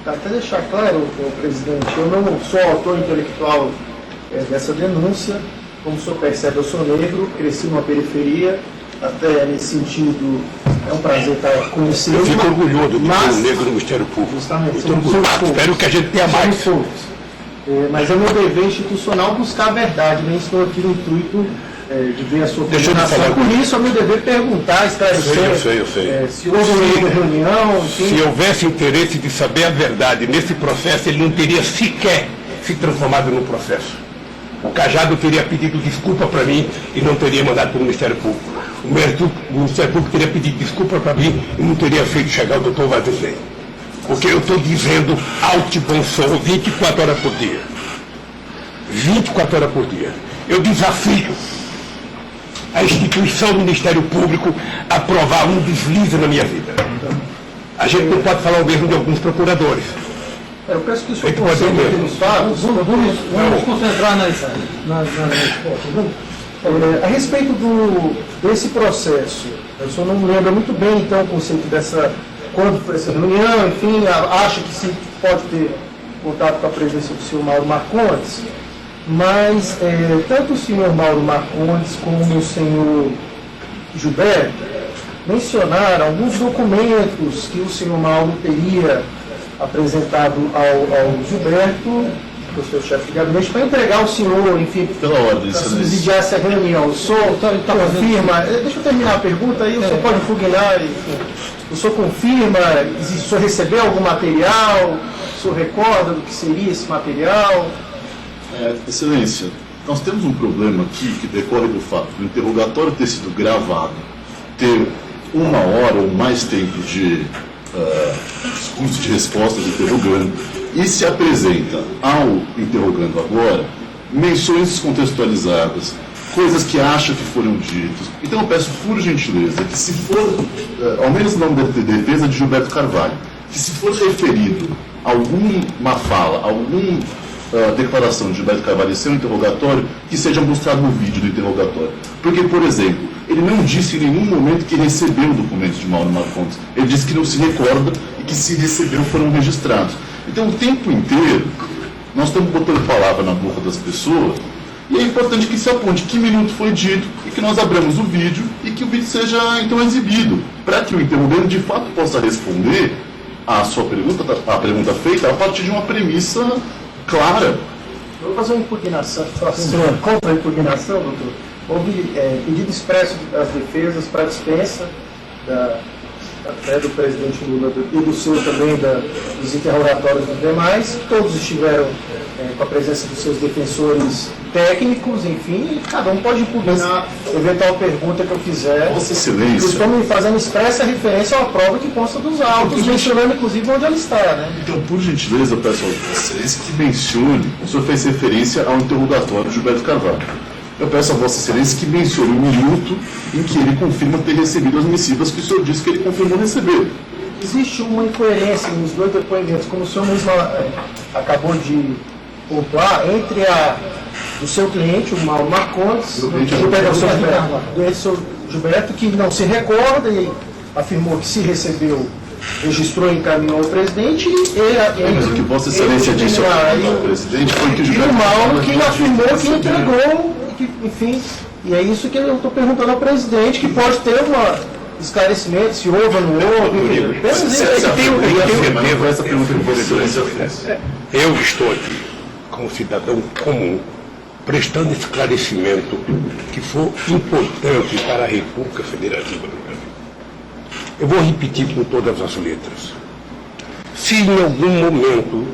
Até deixar claro, presidente, eu não sou autor intelectual dessa denúncia. Como o senhor percebe, eu sou negro, cresci numa periferia, até nesse sentido é um prazer estar conhecendo. Eu fico orgulhoso de ter mas, um negro no Ministério Público. Justamente, Muito orgulhoso. Espero que a gente tenha mais. Mas é meu dever institucional buscar a verdade, nem estou aqui no intuito de ver a sua Deixa eu te condenação. falar. Por isso é meu dever perguntar, esclarecer Eu sei. se houve uma reunião, enfim. Se houvesse interesse de saber a verdade nesse processo, ele não teria sequer se transformado no processo. O Cajado teria pedido desculpa para mim e não teria mandado para o Ministério Público. O Ministério Público teria pedido desculpa para mim e não teria feito chegar o doutor Valdecei. Porque eu estou dizendo alto e bom som 24 horas por dia. 24 horas por dia. Eu desafio a instituição do Ministério Público a provar um deslize na minha vida. A gente não pode falar o mesmo de alguns procuradores. Eu peço que o senhor Ele pode concentre ver. aqui nos fatos. Vamos concentrar nas respostas. A respeito desse processo, o senhor não lembra muito bem, então, o conceito dessa, quando foi essa reunião, enfim, acha que se pode ter contato com a presença do senhor Mauro Marcondes, mas tanto o senhor Mauro Marcondes como o senhor Gilberto mencionaram alguns documentos que o senhor Mauro teria apresentado ao Gilberto, o seu chefe de gabinete, para entregar ao senhor, enfim, Pela ordem, para excelência. subsidiar essa reunião. O senhor confirma, deixa eu terminar a pergunta aí, o senhor pode impugnar, enfim. O senhor confirma, o senhor recebeu algum material, o senhor recorda do que seria esse material? Excelência, nós temos um problema aqui que decorre do fato do interrogatório ter sido gravado, ter 1 hora ou mais tempo de discurso de resposta do interrogando, e se apresenta ao interrogando agora menções descontextualizadas, coisas que acha que foram ditas. Então eu peço por gentileza que, se for, ao menos não da defesa de Gilberto Carvalho, que se for referido alguma fala, alguma declaração de Gilberto Carvalho em seu interrogatório, que seja mostrado no vídeo do interrogatório. Porque, por exemplo, ele não disse em nenhum momento que recebeu documentos de Mauro Marcondes. Ele disse que não se recorda e que, se recebeu, foram registrados. Então, o tempo inteiro, nós estamos botando palavra na boca das pessoas, e é importante que se aponte que minuto foi dito e que nós abramos o vídeo e que o vídeo seja, então, exibido, para que o interrogante, de fato, possa responder à sua pergunta, a pergunta feita, a partir de uma premissa clara. Eu vou fazer uma impugnação, contra a impugnação, doutor. Houve pedido expresso das defesas para dispensa até do presidente Lula e do seu também, dos interrogatórios dos demais. Todos estiveram com a presença dos seus defensores técnicos, enfim, cada um pode impugnar eventual pergunta que eu fizer. Vossa Excelência. Eu estou me fazendo expressa referência a uma prova que consta dos autos, mencionando inclusive onde ela está, né? Então, por gentileza, eu peço a Vossa Excelência que mencione, o senhor fez referência ao interrogatório de Gilberto Carvalho. Eu peço a Vossa Excelência que mencione o minuto em que ele confirma ter recebido as missivas que o senhor disse que ele confirmou receber. existe uma incoerência nos dois depoimentos, como o senhor mesmo acabou de pontuar, entre o seu cliente, o Mauro Marcondes, o Gilberto, que não se recorda e afirmou que se recebeu, registrou e encaminhou ao presidente, Mas o que Vossa Excelência disse ao presidente foi que o e o Gilberto Mauro que Carvalho afirmou que recebeu. entregou, enfim, e é isso que eu estou perguntando ao presidente, que pode ter um esclarecimento, se houve ou não houve, apenas isso. Essa pergunta que Vossa Excelência fez. Eu estou aqui como cidadão comum, prestando esclarecimento que for importante para a República Federativa do Brasil. Eu vou repetir com todas as letras. Se em algum momento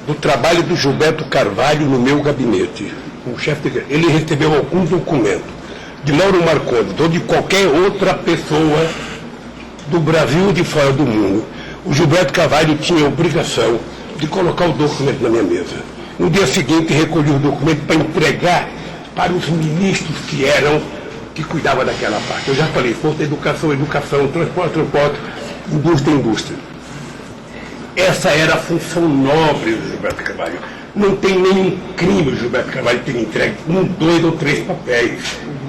do trabalho do Gilberto Carvalho no meu gabinete, o chefe ele recebeu algum documento de Mauro Marcondes ou de qualquer outra pessoa do Brasil ou de fora do mundo, o Gilberto Carvalho tinha a obrigação de colocar o documento na minha mesa. No dia seguinte, recolhi o documento para entregar para os ministros que cuidavam daquela parte. Eu já falei, força, educação, transporte, indústria. Essa era a função nobre do Gilberto Carvalho. Não tem nenhum crime o Gilberto Carvalho ter entregue 1, 2 ou 3 papéis.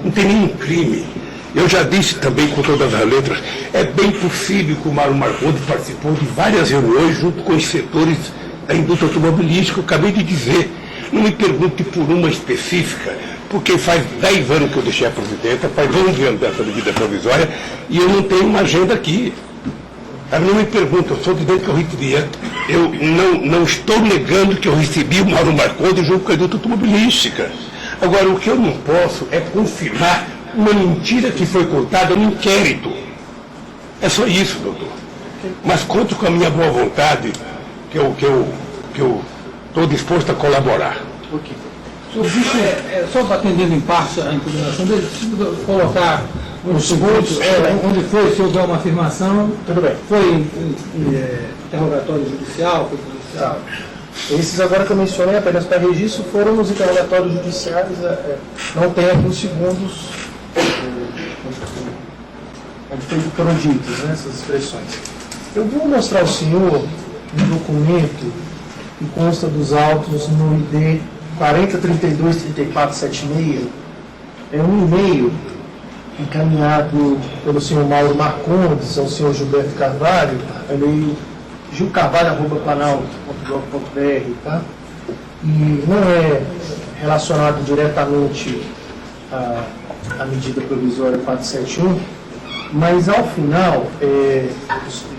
Não tem nenhum crime. Eu já disse também com todas as letras, é bem possível que o Mauro Marcondes participou de várias reuniões junto com os setores da indústria automobilística, eu acabei de dizer. Não me pergunte por uma específica, porque faz 10 anos que eu deixei a presidenta, faz 11 anos dessa medida provisória, e eu não tenho uma agenda aqui. Não me pergunta, eu sou dizendo que eu recebia. Eu não estou negando que eu recebi o Mauro Marcondes junto com a indústria automobilística. Agora, o que eu não posso é confirmar uma mentira que foi contada no inquérito. É só isso, doutor. Mas conto com a minha boa vontade, que eu estou disposto a colaborar. Só atendendo em parte a impugnação dele, preciso colocar uns segundos onde foi, se houver uma afirmação, Tudo bem. foi interrogatório judicial, foi judicial. Esses agora que eu mencionei, apenas para registro, foram nos interrogatórios judiciais, não tem alguns segundos onde foram ditas, né, essas expressões. Eu vou mostrar ao senhor um documento que consta dos autos no ID 40323476, é um e-mail encaminhado pelo senhor Mauro Marcondes ao senhor Gilberto Carvalho, e-mail gilcarvalho@planalto.gov.br, tá? E não é relacionado diretamente à medida provisória 471, mas ao final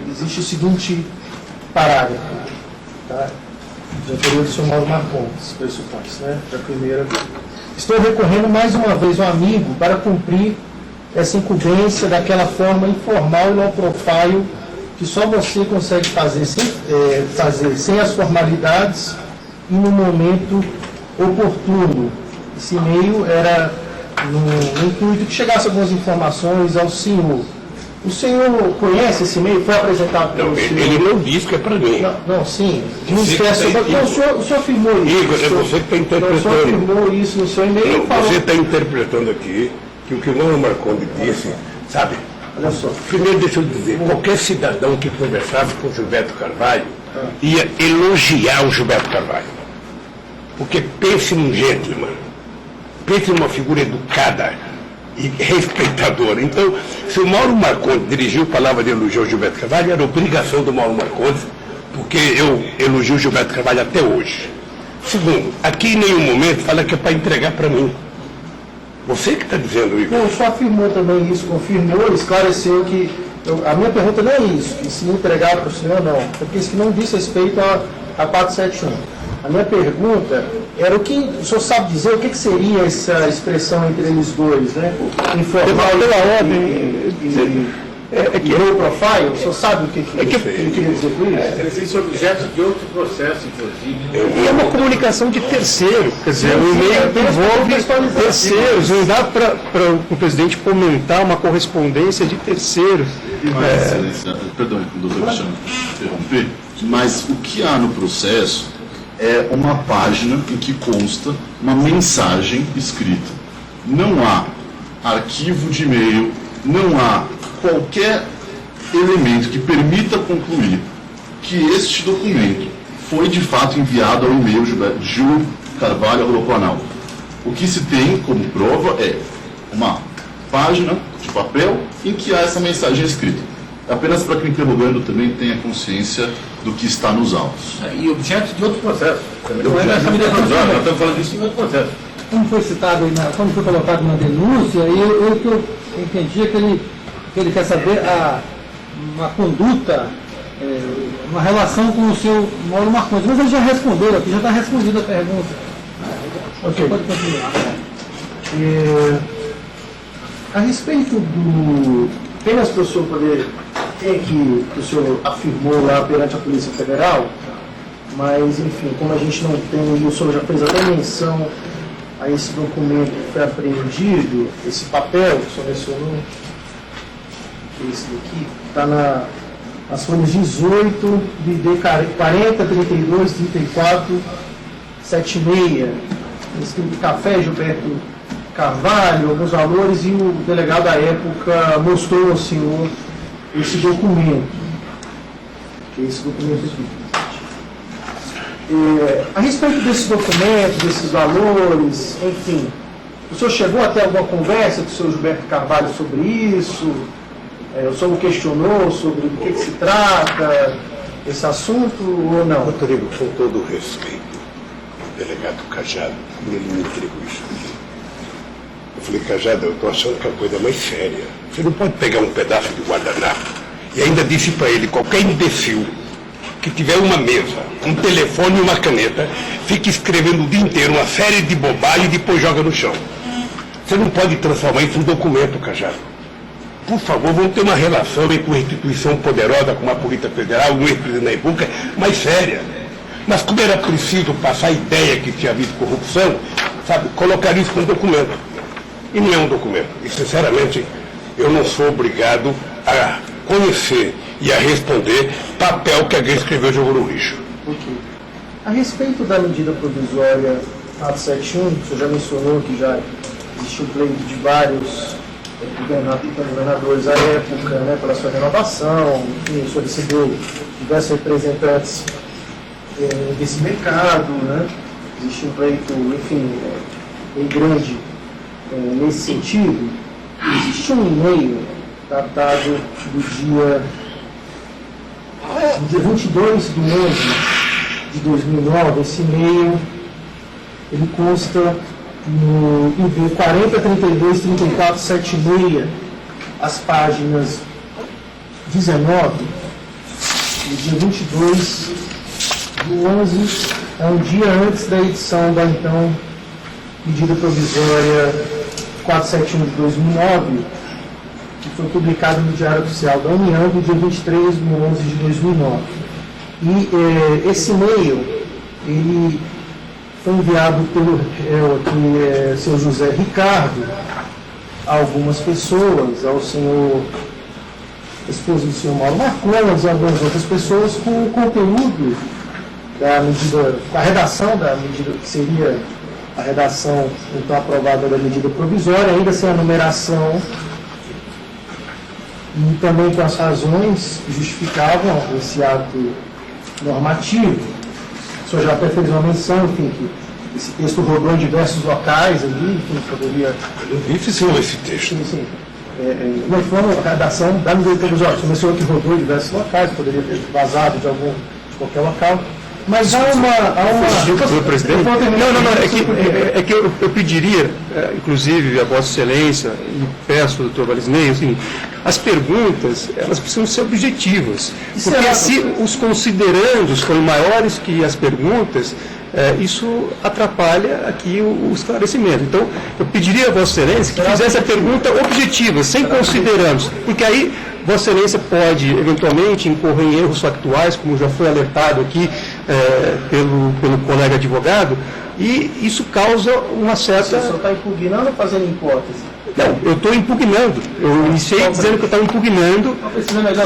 existe o seguinte parágrafo, tá? De autoria do senhor Mauro Marcondes, pressupõe-se, né? Da primeira. Estou recorrendo mais uma vez ao amigo para cumprir essa incumbência daquela forma informal e low profile que só você consegue fazer sem as formalidades e no momento oportuno. Esse e-mail era no intuito que chegasse algumas informações ao senhor. O senhor conhece esse e-mail? Foi apresentado pelo senhor? Ele não disse que é para mim. Não, sim. O senhor afirmou isso. Igor, é você que está interpretando. O senhor afirmou isso no seu e-mail e falou... Você está interpretando aqui que o que o Mauro Marcondes disse, sabe? Olha só. Primeiro, deixa eu dizer, qualquer cidadão que conversasse com o Gilberto Carvalho ia elogiar o Gilberto Carvalho. Porque pense num gentleman, pense numa figura educada e respeitadora. Então, se o Mauro Marcondes dirigiu palavra de elogio ao Gilberto Carvalho, era obrigação do Mauro Marcondes, porque eu elogio o Gilberto Carvalho até hoje. Segundo, aqui em nenhum momento fala que é para entregar para mim. Você que está dizendo, Igor. Não, o senhor afirmou também isso, confirmou, esclareceu que... a minha pergunta não é isso, que se entregar para o senhor, não. Porque isso que não diz respeito a 471. A minha pergunta era o que o senhor sabe dizer, o que seria essa expressão entre eles dois, né? Informal pela ordem e low profile, o senhor sabe o que ele queria dizer com isso? Esse é objeto de outro processo, inclusive. E é uma comunicação de terceiro, quer dizer, o e-mail envolve terceiros, não dá para o presidente comentar uma correspondência de terceiros. Mas, Excelência, perdão, doutor Alexandre, interromper, mas o que há no processo é uma página em que consta uma mensagem escrita. Não há arquivo de e-mail, não há qualquer elemento que permita concluir que este documento foi de fato enviado ao e-mail Gil Carvalho@planalto. O que se tem como prova é uma página de papel em que há essa mensagem escrita. Apenas para que o interrogando também tenha consciência do que está nos autos. E objeto de outro processo. Não é nessa medida provisória, nós estamos falando disso em outro processo. Como foi citado, como foi colocado na denúncia, o que eu entendi é que ele quer saber uma conduta, uma relação com o seu Mauro Marcondes. Mas ele já respondeu aqui, já está respondida a pergunta. Ok. Pode continuar. A respeito do... apenas para o senhor poder... que o senhor afirmou lá perante a Polícia Federal, mas, enfim, como a gente não tem, e o senhor já fez até menção a esse documento que foi apreendido, esse papel que o senhor mencionou, esse daqui, está nas folhas 18, BD 40, 32, 34, 76, escrito Café Gilberto Carvalho, alguns valores, e o delegado da época mostrou ao senhor esse documento, que é esse documento aqui. A respeito desse documento, desses valores, enfim, o senhor chegou a ter alguma conversa com o senhor Gilberto Carvalho sobre isso? O senhor o questionou sobre do que se trata, esse assunto, ou não? Rodrigo, com todo o respeito, o delegado Cajado, ele me entregou isso aqui. Eu falei, Cajado, eu estou achando que é a coisa mais séria. Você não pode pegar um pedaço de guardanapo. E ainda disse para ele, qualquer imbecil que tiver uma mesa, um telefone e uma caneta, fica escrevendo o dia inteiro uma série de bobagens e depois joga no chão. Você não pode transformar isso em documento, Cajado. Por favor, vamos ter uma relação entre uma instituição poderosa como a Polícia Federal, um ex-presidente da República, mais séria. Mas como era preciso passar a ideia que tinha havido corrupção, sabe, colocar isso num documento. E não é um documento. E, sinceramente, eu não sou obrigado a conhecer e a responder papel que alguém escreveu e jogou no lixo. Okay. A respeito da medida provisória 471, o senhor já mencionou que já existiu pleito de vários governadores à época, né, pela sua renovação, enfim, o senhor recebeu diversos representantes desse mercado, né, existiu um pleito, enfim, bem grande nesse sentido. Existe um e-mail datado do dia 22 de 11 de 2009, esse e-mail, ele consta no e-mail 40, 32, 34, 76, as páginas 19, no dia 22 de 11, é um dia antes da edição da então medida provisória 471 de 2009, que foi publicado no Diário Oficial da União, no dia 23 de 11 de 2009. E esse e-mail, ele foi enviado pelo senhor José Ricardo a algumas pessoas, ao senhor esposo do senhor Mauro Marcondes e algumas outras pessoas, com o conteúdo da medida, a redação da medida, que seria a redação então aprovada da medida provisória, ainda sem a numeração, e também com as razões que justificavam esse ato normativo. O senhor já até fez uma menção, enfim, que esse texto rodou em diversos locais ali, enfim, poderia... Eu vi esse texto. Sim, sim. Não foi uma redação da medida provisória. O senhor mencionou que rodou em diversos locais, poderia ter vazado de qualquer local. Mas há uma... Senhor presidente? Não, é que eu pediria, inclusive, a Vossa Excelência, e peço ao doutor Valisney, assim, as perguntas, elas precisam ser objetivas. Porque se os considerandos forem maiores que as perguntas, isso atrapalha aqui o esclarecimento. Então, eu pediria a Vossa Excelência que fizesse a pergunta objetiva, sem considerandos, porque aí Vossa Excelência pode, eventualmente, incorrer em erros factuais, como já foi alertado aqui pelo colega advogado, e isso causa uma certa... O senhor está impugnando ou fazendo hipótese? Não, eu estou impugnando. Eu iniciei dizendo que eu estava impugnando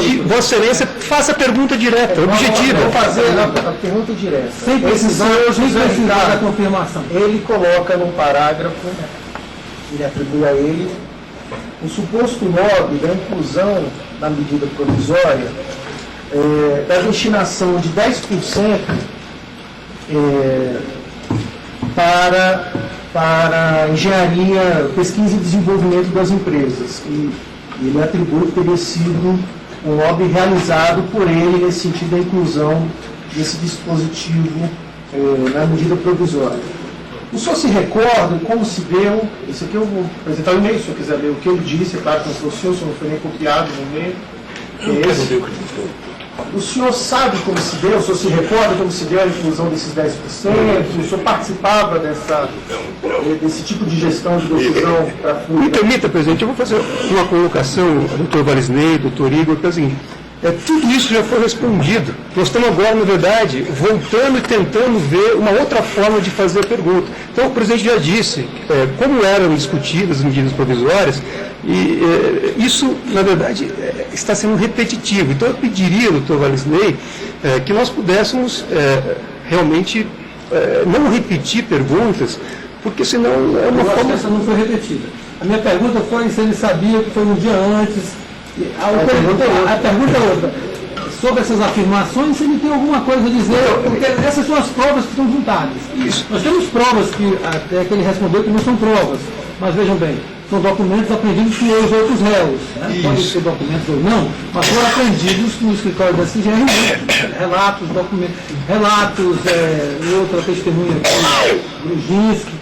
e Vossa Excelência faça a pergunta direta, objetiva. Vou fazer a pergunta direta. Sem precisar da confirmação. Ele coloca num parágrafo, ele atribui a ele o suposto lobby da inclusão na medida provisória da destinação de 10% para engenharia, pesquisa e desenvolvimento das empresas. E ele atribui que teria sido um lobby realizado por ele nesse sentido da inclusão desse dispositivo na medida provisória. O senhor se recorda como se deu, isso aqui eu vou apresentar o e-mail, se o senhor quiser ler o que ele disse, é claro que não foi o senhor não foi nem copiado no e-mail. O senhor sabe como se deu, o senhor se recorda como se deu a inclusão desses 10%? O senhor participava desse tipo de gestão de decisão para fluir? Me permita, presidente, eu vou fazer uma colocação, doutor Valisney, doutor Igor, que é o seguinte, tudo isso já foi respondido. Nós estamos agora, na verdade, voltando e tentando ver uma outra forma de fazer a pergunta. Então, o presidente já disse como eram discutidas as medidas provisórias, e isso, na verdade, está sendo repetitivo. Então, eu pediria, doutor Valisney, que nós pudéssemos realmente não repetir perguntas, porque senão é uma forma... forma... Essa não foi repetida. A minha pergunta foi se ele sabia que foi um dia antes. A pergunta é outra. Sobre essas afirmações, se ele tem alguma coisa a dizer, porque essas são as provas que estão juntadas. Isso. Nós temos provas que até que ele respondeu que não são provas, mas vejam bem, são documentos apreendidos com os outros réus. Né? Podem ser documentos ou não, mas foram apreendidos no escritório da CGR, relatos, documentos, relatos, outra testemunha aqui, Brujinski,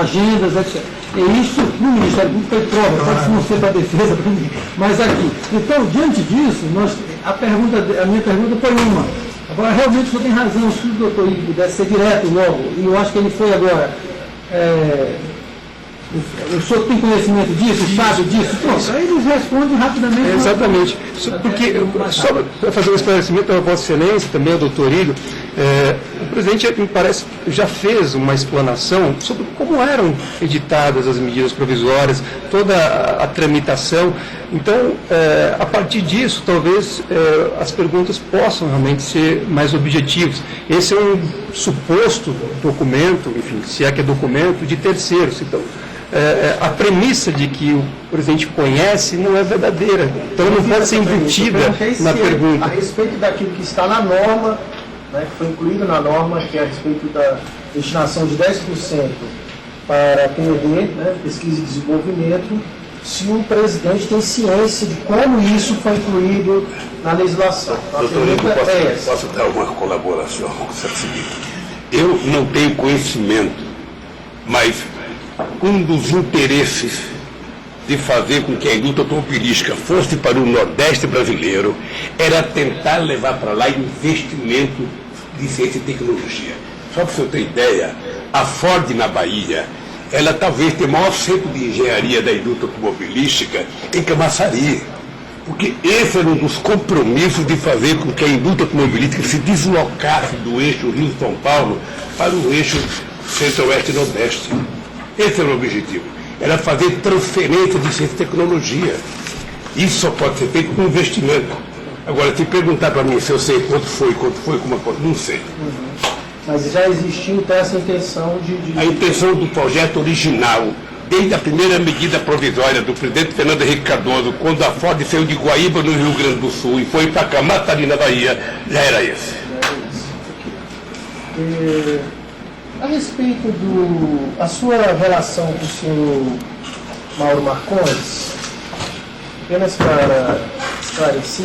agendas, etc. E isso no Ministério Público foi prova, pode não ser para a defesa, para ninguém, mas aqui. Então, diante disso, a minha pergunta foi uma. Agora, realmente o senhor tem razão, se o doutor Igor pudesse ser direto logo, e eu acho que ele foi agora. O senhor tem conhecimento disso, sabe disso? Pronto, aí eles respondem rapidamente. Exatamente. Porque, só para fazer um esclarecimento a Vossa Excelência, também ao doutor Igor, o presidente, me parece, já fez uma explanação sobre como eram editadas as medidas provisórias, toda a tramitação. Então, a partir disso, talvez as perguntas possam realmente ser mais objetivas. Esse é um suposto documento, enfim, se é que é documento, de terceiros. Então, a premissa de que o presidente conhece não é verdadeira. Então, não pode ser embutida na pergunta. A respeito daquilo que está na norma, né, que foi incluído na norma, que é a respeito da destinação de 10% para P&D, né, pesquisa e desenvolvimento, se o presidente tem ciência de como isso foi incluído na legislação. Doutor Igor, posso dar uma colaboração? Eu não tenho conhecimento, mas um dos interesses de fazer com que a indústria automobilística fosse para o Nordeste brasileiro era tentar levar para lá investimento de ciência e tecnologia. Só para você ter ideia, a Ford na Bahia, ela talvez tenha o maior centro de engenharia da indústria automobilística em Camaçari, porque esse era um dos compromissos de fazer com que a indústria automobilística se deslocasse do eixo Rio-São Paulo para o eixo Centro-Oeste-Nordeste. Esse era o objetivo, era fazer transferência de ciência e tecnologia. Isso só pode ser feito com investimento. Agora, se perguntar para mim se eu sei quanto foi, não sei. Mas já existiu então essa intenção de... A intenção do projeto original, desde a primeira medida provisória do presidente Fernando Henrique Cardoso, quando a Ford saiu de Guaíba, no Rio Grande do Sul, e foi para Camaçari, na Bahia, já era esse. A respeito a sua relação com o senhor Mauro Marcondes, apenas para esclarecer,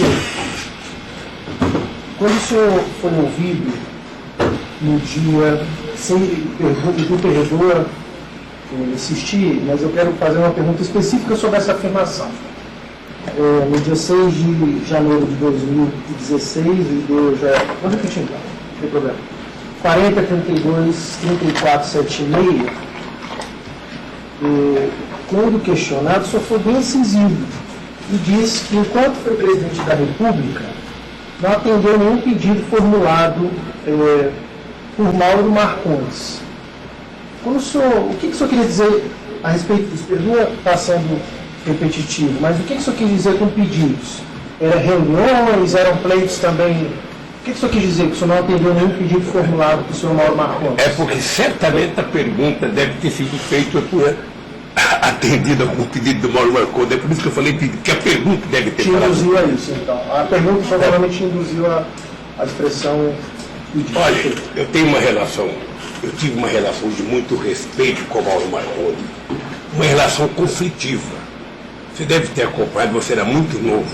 quando o senhor foi ouvido no dia, sem me perdoa insistir, mas eu quero fazer uma pergunta específica sobre essa afirmação. No dia 6 de janeiro de 2016, vou repetir então, não tem problema. 40, 32, 34, 76, quando questionado, só foi bem incisivo e disse que, enquanto foi presidente da República, não atendeu nenhum pedido formulado por Mauro Marcondes. O que o senhor queria dizer a respeito disso? Perdoa estar sendo repetitivo, mas o que o senhor quis dizer com pedidos? Eram reuniões, eram pleitos também? O que o senhor quis dizer que o senhor não atendeu nenhum pedido formulado por senhor Mauro Marcondes? É porque certamente a pergunta deve ter sido feita por atendida com o pedido do Mauro Marcondes. É por isso que eu falei que a pergunta deve ter Te falado. induziu a isso, então. A pergunta provavelmente te induziu a expressão do dito. Olha, eu tive uma relação de muito respeito com o Mauro Marcondes, uma relação conflitiva. Você deve ter acompanhado, você era muito novo.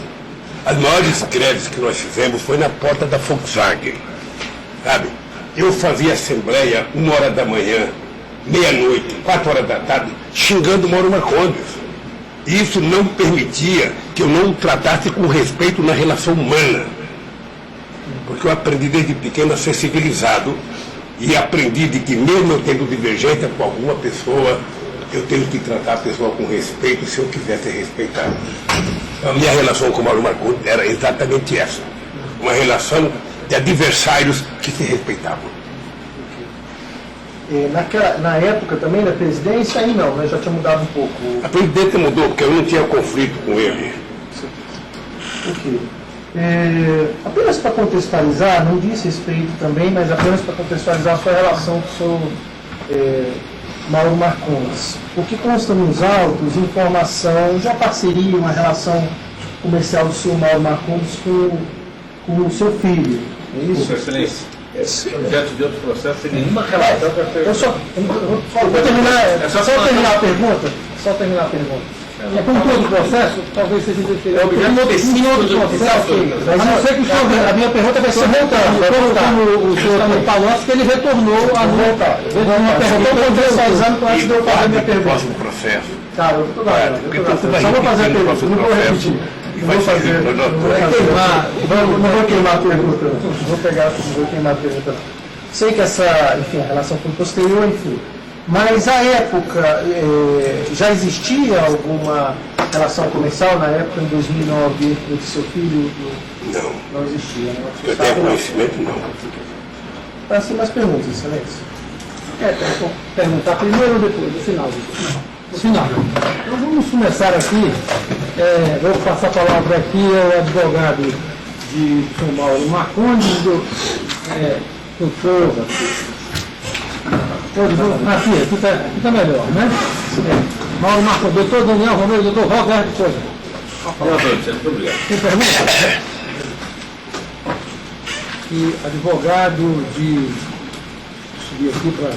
As maiores greves que nós fizemos foi na porta da Volkswagen, sabe? Eu fazia assembleia 1h da manhã, meia-noite, 4h da tarde, xingando o Mauro Marcondes. Isso não permitia que eu não o tratasse com respeito na relação humana. Porque eu aprendi desde pequeno a ser civilizado e aprendi de que mesmo eu tendo divergência com alguma pessoa, eu tenho que tratar a pessoa com respeito se eu quiser ser respeitado. A minha relação com o Mauro Marcondes era exatamente essa. Uma relação de adversários que se respeitavam. Na época também da presidência, aí não, né? Já tinha mudado um pouco. A presidência mudou, porque eu não tinha conflito com ele. Ok. Apenas para contextualizar, não diz respeito também, mas apenas para contextualizar a sua relação com o seu Mauro Marcondes. O que consta nos autos, informação, já parceria, uma relação comercial do seu Mauro Marcondes com o seu filho. É isso? Sua Excelência, objeto de outro processo sem nenhuma relação com a pergunta. Vou terminar, só terminar a pergunta. Só terminar a pergunta. É como todo processo, talvez seja diferente. É objeto específico do processo. A não ser que o senhor, a minha pergunta vai ser como o senhor Palocci, que ele retornou a voltar. Uma pergunta contextualizando antes de eu fazer a minha pergunta. Próximo processo. Cara, eu tô só vou fazer a pergunta, não vou repetir. Não vou queimar a pergunta. Não vou queimar a pergunta. Sei que essa, enfim, a relação foi posterior, enfim. Mas à época, já existia alguma relação comercial na época, em 2009, entre seu filho e Não. Não existia, né? Eu tenho conhecimento, não. Para ser mais perguntas, excelência. Perguntar primeiro ou depois? No final. No final. Então vamos começar aqui. Vou passar a palavra aqui ao advogado de São Mauro Marcondes, doutor. Aqui está melhor, né? Mauro Marcondes, doutor Daniel Romero, doutor Roberto Coisa. Muito obrigado. Tem pergunta? E advogado de. Subir aqui para.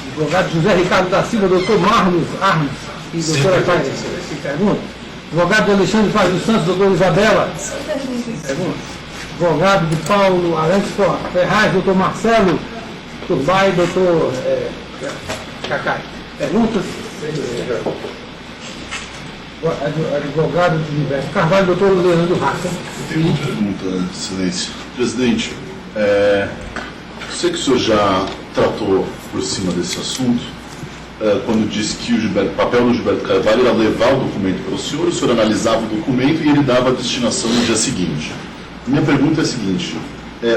Advogado José Ricardo da Silva, doutor Marlos Arnes e doutora Cláudia. Pergunta. Advogado de Alexandre Paz dos Santos, doutora Isabela. Pergunta. Advogado de Paulo Arantes Ferraz, doutor Marcelo Turbay, doutor Cacai. Perguntas? Advogado de Universo Carvalho, doutor Leandro Raça. Pergunta, Excelência. Presidente, sei que o senhor já tratou por cima desse assunto, quando disse que o papel do Gilberto Carvalho era levar o documento para o senhor analisava o documento e ele dava a destinação no dia seguinte. Minha pergunta é a seguinte,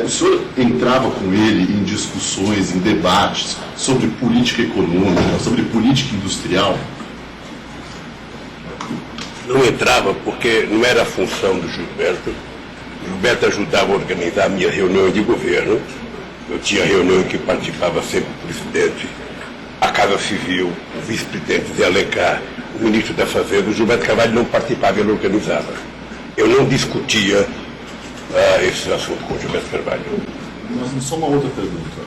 o senhor entrava com ele em discussões, em debates sobre política econômica, sobre política industrial? Não entrava porque não era a função do Gilberto. O Gilberto ajudava a organizar minhas reuniões de governo. Eu tinha reunião em que participava sempre o presidente, a Casa Civil, o vice-presidente Zé Alencar, o ministro da Fazenda. O Gilberto Carvalho não participava, ele organizava. Eu não discutia esses assuntos com o Gilberto Carvalho. Mas só uma outra pergunta.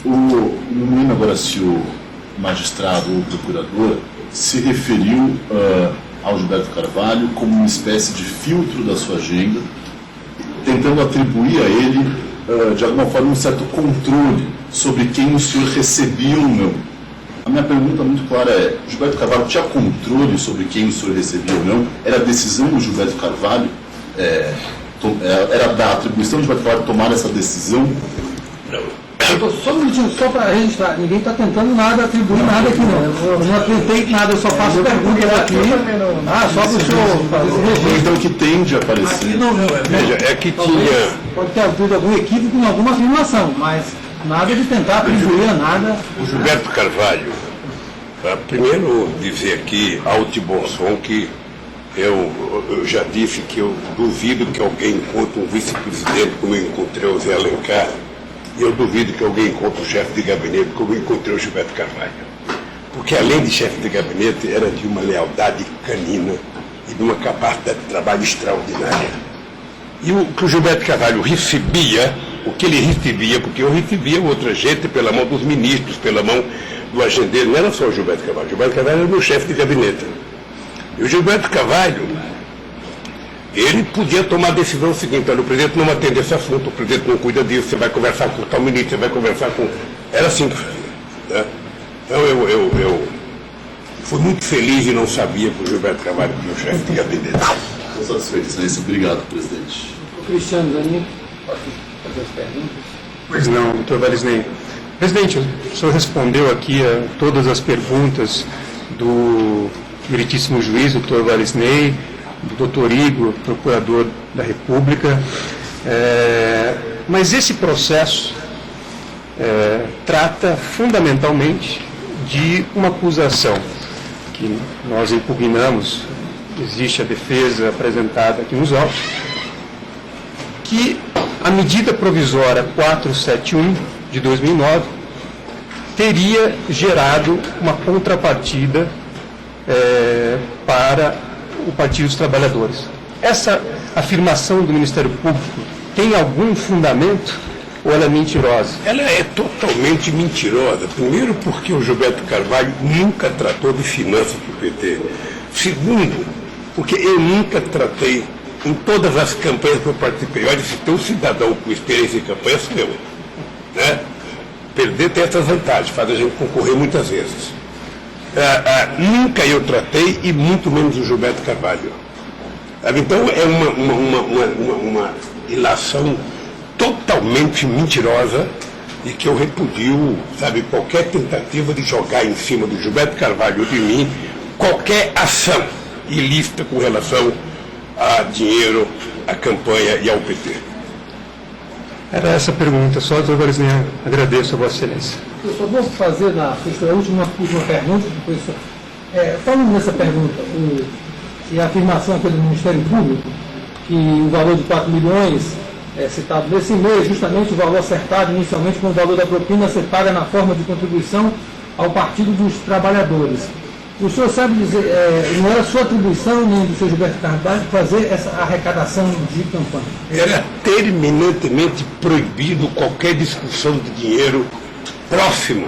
Não lembro agora se o magistrado ou o procurador se referiu ao Gilberto Carvalho como uma espécie de filtro da sua agenda, tentando atribuir a ele, de alguma forma, um certo controle sobre quem o senhor recebia ou não. A minha pergunta muito clara é, o Gilberto Carvalho tinha controle sobre quem o senhor recebia ou não? Era a decisão do Gilberto Carvalho? Era da atribuição do Gilberto Carvalho tomar essa decisão? Não. Só um minutinho, só para registrar, ninguém está tentando nada, atribuir nada aqui não. Eu não tentei nada, eu só faço perguntas aqui. Só para o senhor fazer esse registro. Então que tende a aparecer. Aqui não, Veja, é que tinha... Pode ter havido algum equívoco em alguma afirmação, mas nada de tentar atribuir a nada. O Gilberto Carvalho, primeiro dizer aqui, alto e bom som, que eu já disse que eu duvido que alguém encontre um vice-presidente como eu encontrei o Zé Alencar, E eu duvido que alguém encontre o chefe de gabinete como eu encontrei o Gilberto Carvalho. Porque além de chefe de gabinete, era de uma lealdade canina e de uma capacidade de trabalho extraordinária. E o que o Gilberto Carvalho recebia, o que ele recebia, porque eu recebia outra gente pela mão dos ministros, pela mão do agendeiro, não era só o Gilberto Carvalho. O Gilberto Carvalho era o meu chefe de gabinete. E o Gilberto Carvalho, ele podia tomar a decisão seguinte: olha, o presidente não atende esse assunto, o presidente não cuida disso, você vai conversar com o tal ministro, você vai conversar com... Era assim que fazia. Né? Então eu fui muito feliz e não sabia que o Gilberto Carvalho era o meu chefe de gabinete. Estou satisfeito, excelência. Obrigado, presidente. O Cristiano Zanin, pode fazer as perguntas. Pois não, doutor Valisney. Presidente, o senhor respondeu aqui a todas as perguntas do meritíssimo juiz, doutor Valisney, do doutor Igor, procurador da República, mas esse processo trata fundamentalmente de uma acusação que nós impugnamos, existe a defesa apresentada aqui nos autos, que a medida provisória 471 de 2009 teria gerado uma contrapartida para o Partido dos Trabalhadores. Essa afirmação do Ministério Público tem algum fundamento ou ela é mentirosa? Ela é totalmente mentirosa. Primeiro, porque o Gilberto Carvalho nunca tratou de finanças do PT. Segundo, porque eu nunca tratei, em todas as campanhas que eu participei, olha, se tem um cidadão com experiência em campanha, sou eu. Né? Perder tem essas vantagens, faz a gente concorrer muitas vezes. Nunca eu tratei, e muito menos o Gilberto Carvalho. Então é uma ilação totalmente mentirosa e que eu repudio, sabe, qualquer tentativa de jogar em cima do Gilberto Carvalho ou de mim qualquer ação ilícita com relação a dinheiro, à campanha e ao PT. Era essa a pergunta, só, doutor Valisney, agradeço a Vossa Excelência. Eu só vou fazer a última pergunta, depois, falando nessa pergunta, e a afirmação aqui do Ministério Público, que o valor de 4 milhões citado nesse mês, justamente o valor acertado inicialmente com o valor da propina a ser paga na forma de contribuição ao Partido dos Trabalhadores. O senhor sabe dizer, não era sua atribuição nem do senhor Gilberto Carvalho fazer essa arrecadação de campanha? Era terminantemente proibido qualquer discussão de dinheiro próximo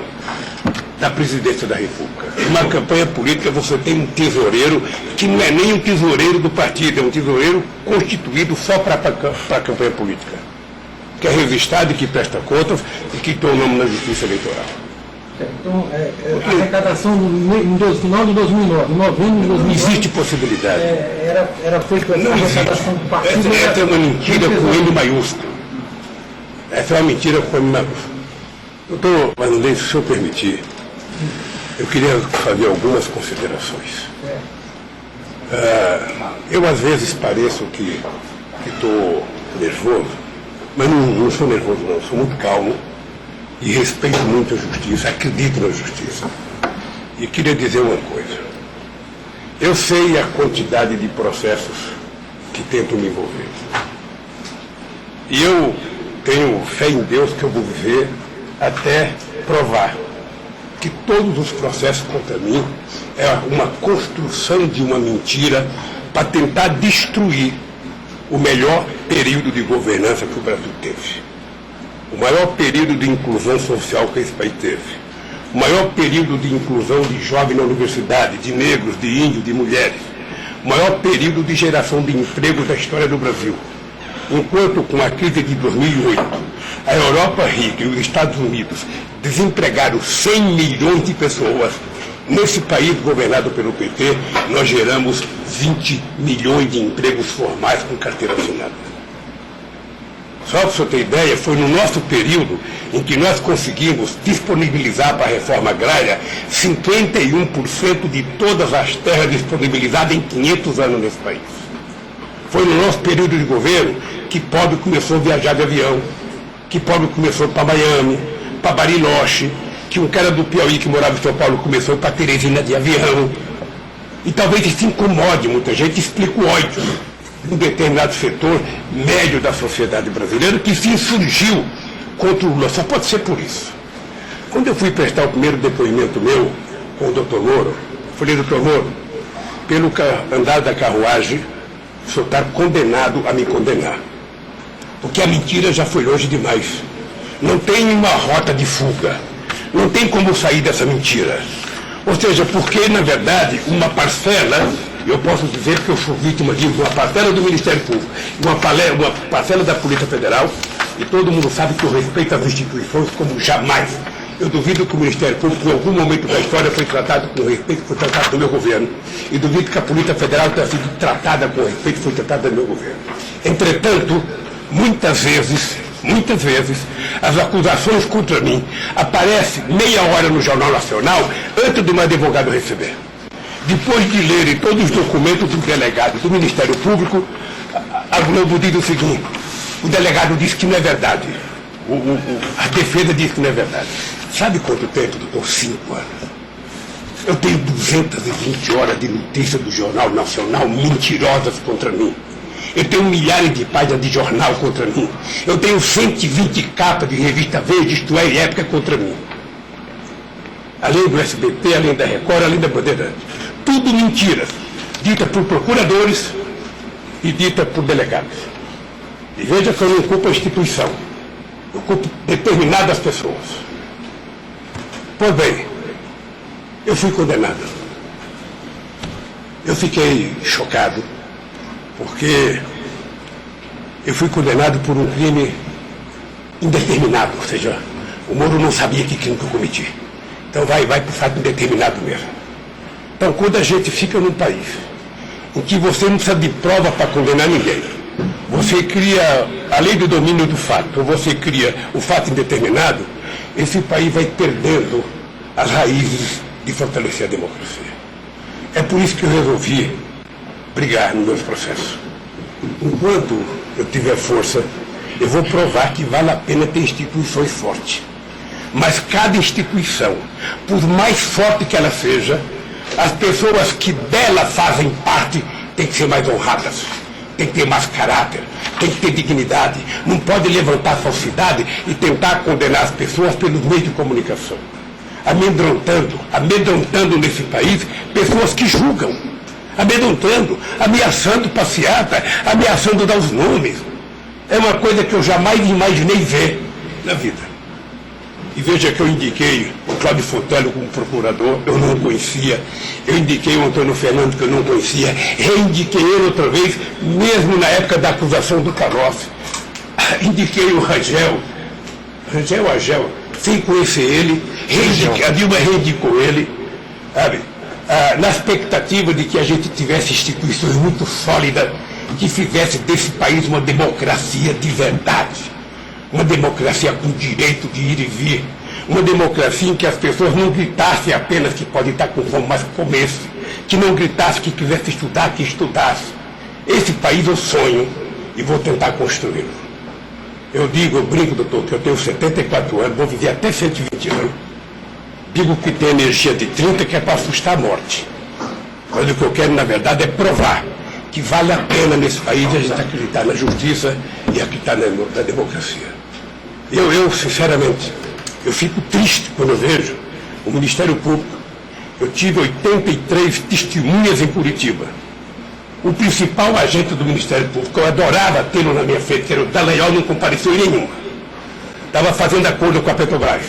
da presidência da República. Numa campanha política você tem um tesoureiro que não é nem um tesoureiro do partido, é um tesoureiro constituído só para a campanha política, que é revistado e que presta contas e que tem o nome na Justiça Eleitoral. Então, a arrecadação no final de 2009, em novembro de 2009... Não existe possibilidade. Era feita a arrecadação do partido... Essa é uma mentira com M maiúsculo. Essa é uma mentira com M maiúsculo. Doutor Valisney, se o senhor permitir, eu queria fazer algumas considerações. Eu às vezes pareço que estou nervoso, mas não sou nervoso não, sou muito calmo e respeito muito a justiça, acredito na justiça. E queria dizer uma coisa. Eu sei a quantidade de processos que tentam me envolver. E eu tenho fé em Deus que eu vou viver até provar que todos os processos contra mim é uma construção de uma mentira para tentar destruir o melhor período de governança que o Brasil teve. O maior período de inclusão social que esse país teve. O maior período de inclusão de jovens na universidade, de negros, de índios, de mulheres. O maior período de geração de empregos da história do Brasil. Enquanto com a crise de 2008, a Europa rica e os Estados Unidos desempregaram 100 milhões de pessoas, nesse país governado pelo PT, nós geramos 20 milhões de empregos formais com carteira assinada. Só para você ter ideia, foi no nosso período em que nós conseguimos disponibilizar para a reforma agrária 51% de todas as terras disponibilizadas em 500 anos nesse país. Foi no nosso período de governo que pobre começou a viajar de avião, que pobre começou para Miami, para Bariloche, que um cara do Piauí que morava em São Paulo começou para Teresina de avião. E talvez isso incomode muita gente, explica o ódio de um determinado setor médio da sociedade brasileira que se insurgiu contra o Lula, só pode ser por isso. Quando eu fui prestar o primeiro depoimento meu com o doutor Moro, eu falei, doutor Moro, pelo andar da carruagem, o senhor está condenado a me condenar. Porque a mentira já foi longe demais. Não tem uma rota de fuga. Não tem como sair dessa mentira. Ou seja, porque, na verdade, uma parcela, eu posso dizer que eu sou vítima de uma parcela do Ministério Público, uma parcela da Polícia Federal, e todo mundo sabe que eu respeito as instituições como jamais. Eu duvido que o Ministério Público, em algum momento da história, foi tratado com o respeito que foi tratado no meu governo. E duvido que a Polícia Federal tenha sido tratada com o respeito que foi tratada no meu governo. Entretanto, muitas vezes, as acusações contra mim aparecem meia hora no Jornal Nacional antes de um advogado receber. Depois de lerem todos os documentos do delegado do Ministério Público, a Globo diz o seguinte, o delegado diz que não é verdade. A defesa diz que não é verdade. Sabe quanto tempo, doutor? 5 anos. Eu tenho 220 horas de notícia do Jornal Nacional mentirosas contra mim. Eu tenho milhares de páginas de jornal contra mim. Eu tenho 120 capas de revista Verde, Isto É e Época contra mim. Além do SBT, além da Record, além da Bandeirante. Tudo mentiras, dita por procuradores e dita por delegados. E veja que eu não culpo a instituição. Eu culpo determinadas pessoas. Pois bem, eu fui condenado. Eu fiquei chocado, porque eu fui condenado por um crime indeterminado, ou seja, o Moro não sabia que crime que eu cometi. Então vai para o fato indeterminado mesmo. Então, quando a gente fica num país em que você não precisa de prova para condenar ninguém, você cria a lei do domínio do fato, ou você cria o fato indeterminado, esse país vai perdendo as raízes de fortalecer a democracia. É por isso que eu resolvi brigar nos meus processos. Enquanto eu tiver força, eu vou provar que vale a pena ter instituições fortes. Mas cada instituição, por mais forte que ela seja, as pessoas que dela fazem parte têm que ser mais honradas, têm que ter mais caráter, têm que ter dignidade. Não pode levantar falsidade e tentar condenar as pessoas pelos meios de comunicação. Amedrontando nesse país pessoas que julgam, amedrontando, ameaçando passeata, ameaçando dar os nomes. É uma coisa que eu jamais imaginei ver na vida. E veja que eu indiquei o Cláudio Fontelo como procurador, eu não conhecia. Eu indiquei o Antônio Fernando, que eu não conhecia. Reindiquei ele outra vez, mesmo na época da acusação do Palocci. Indiquei o Rangel, sem conhecer ele. A Dilma reindicou ele, sabe? Na expectativa de que a gente tivesse instituições muito sólidas, que fizesse desse país uma democracia de verdade. Uma democracia com direito de ir e vir. Uma democracia em que as pessoas não gritassem apenas que podem estar com fome, mas comessem. Que não gritassem que quisesse estudar, que estudasse. Esse país eu sonho e vou tentar construí-lo. Eu brinco, doutor, que eu tenho 74 anos, vou viver até 120 anos. Digo que tem energia de 30, que é para assustar a morte. Mas o que eu quero, na verdade, é provar que vale a pena nesse país a gente acreditar na justiça e acreditar na democracia. Eu, sinceramente, eu fico triste quando eu vejo o Ministério Público. Eu tive 83 testemunhas em Curitiba. O principal agente do Ministério Público, eu adorava tê-lo na minha frente, que era o Dallagnol, não compareceu em nenhuma. Estava fazendo acordo com a Petrobras,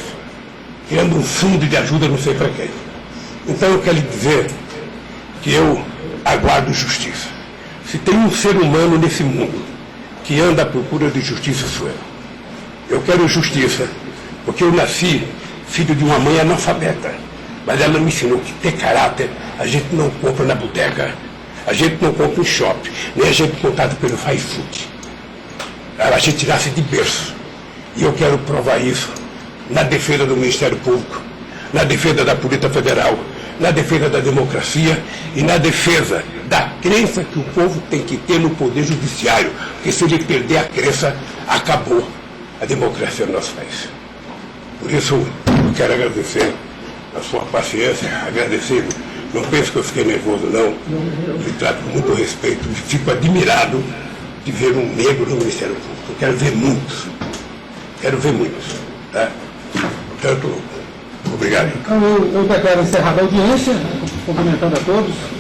criando um fundo de ajuda não sei para quem. Então eu quero lhe dizer que eu aguardo justiça. Se tem um ser humano nesse mundo que anda à procura de justiça, sou eu. Eu quero justiça, porque eu nasci filho de uma mãe analfabeta, mas ela me ensinou que ter caráter a gente não compra na bodega, a gente não compra em shopping, nem a gente contrata pelo fast food. A gente nasce de berço. E eu quero provar isso na defesa do Ministério Público, na defesa da Polícia Federal, na defesa da democracia e na defesa da crença que o povo tem que ter no Poder Judiciário, porque se ele perder a crença, acabou a democracia no nosso país. Por isso, eu quero agradecer a sua paciência, agradecer, não penso que eu fiquei nervoso, não, me trato com muito respeito, fico admirado de ver um negro no Ministério Público, eu quero ver muitos. Quero ver muitos. Tá? Portanto, obrigado. Então, eu declaro encerrada a audiência, cumprimentando a todos.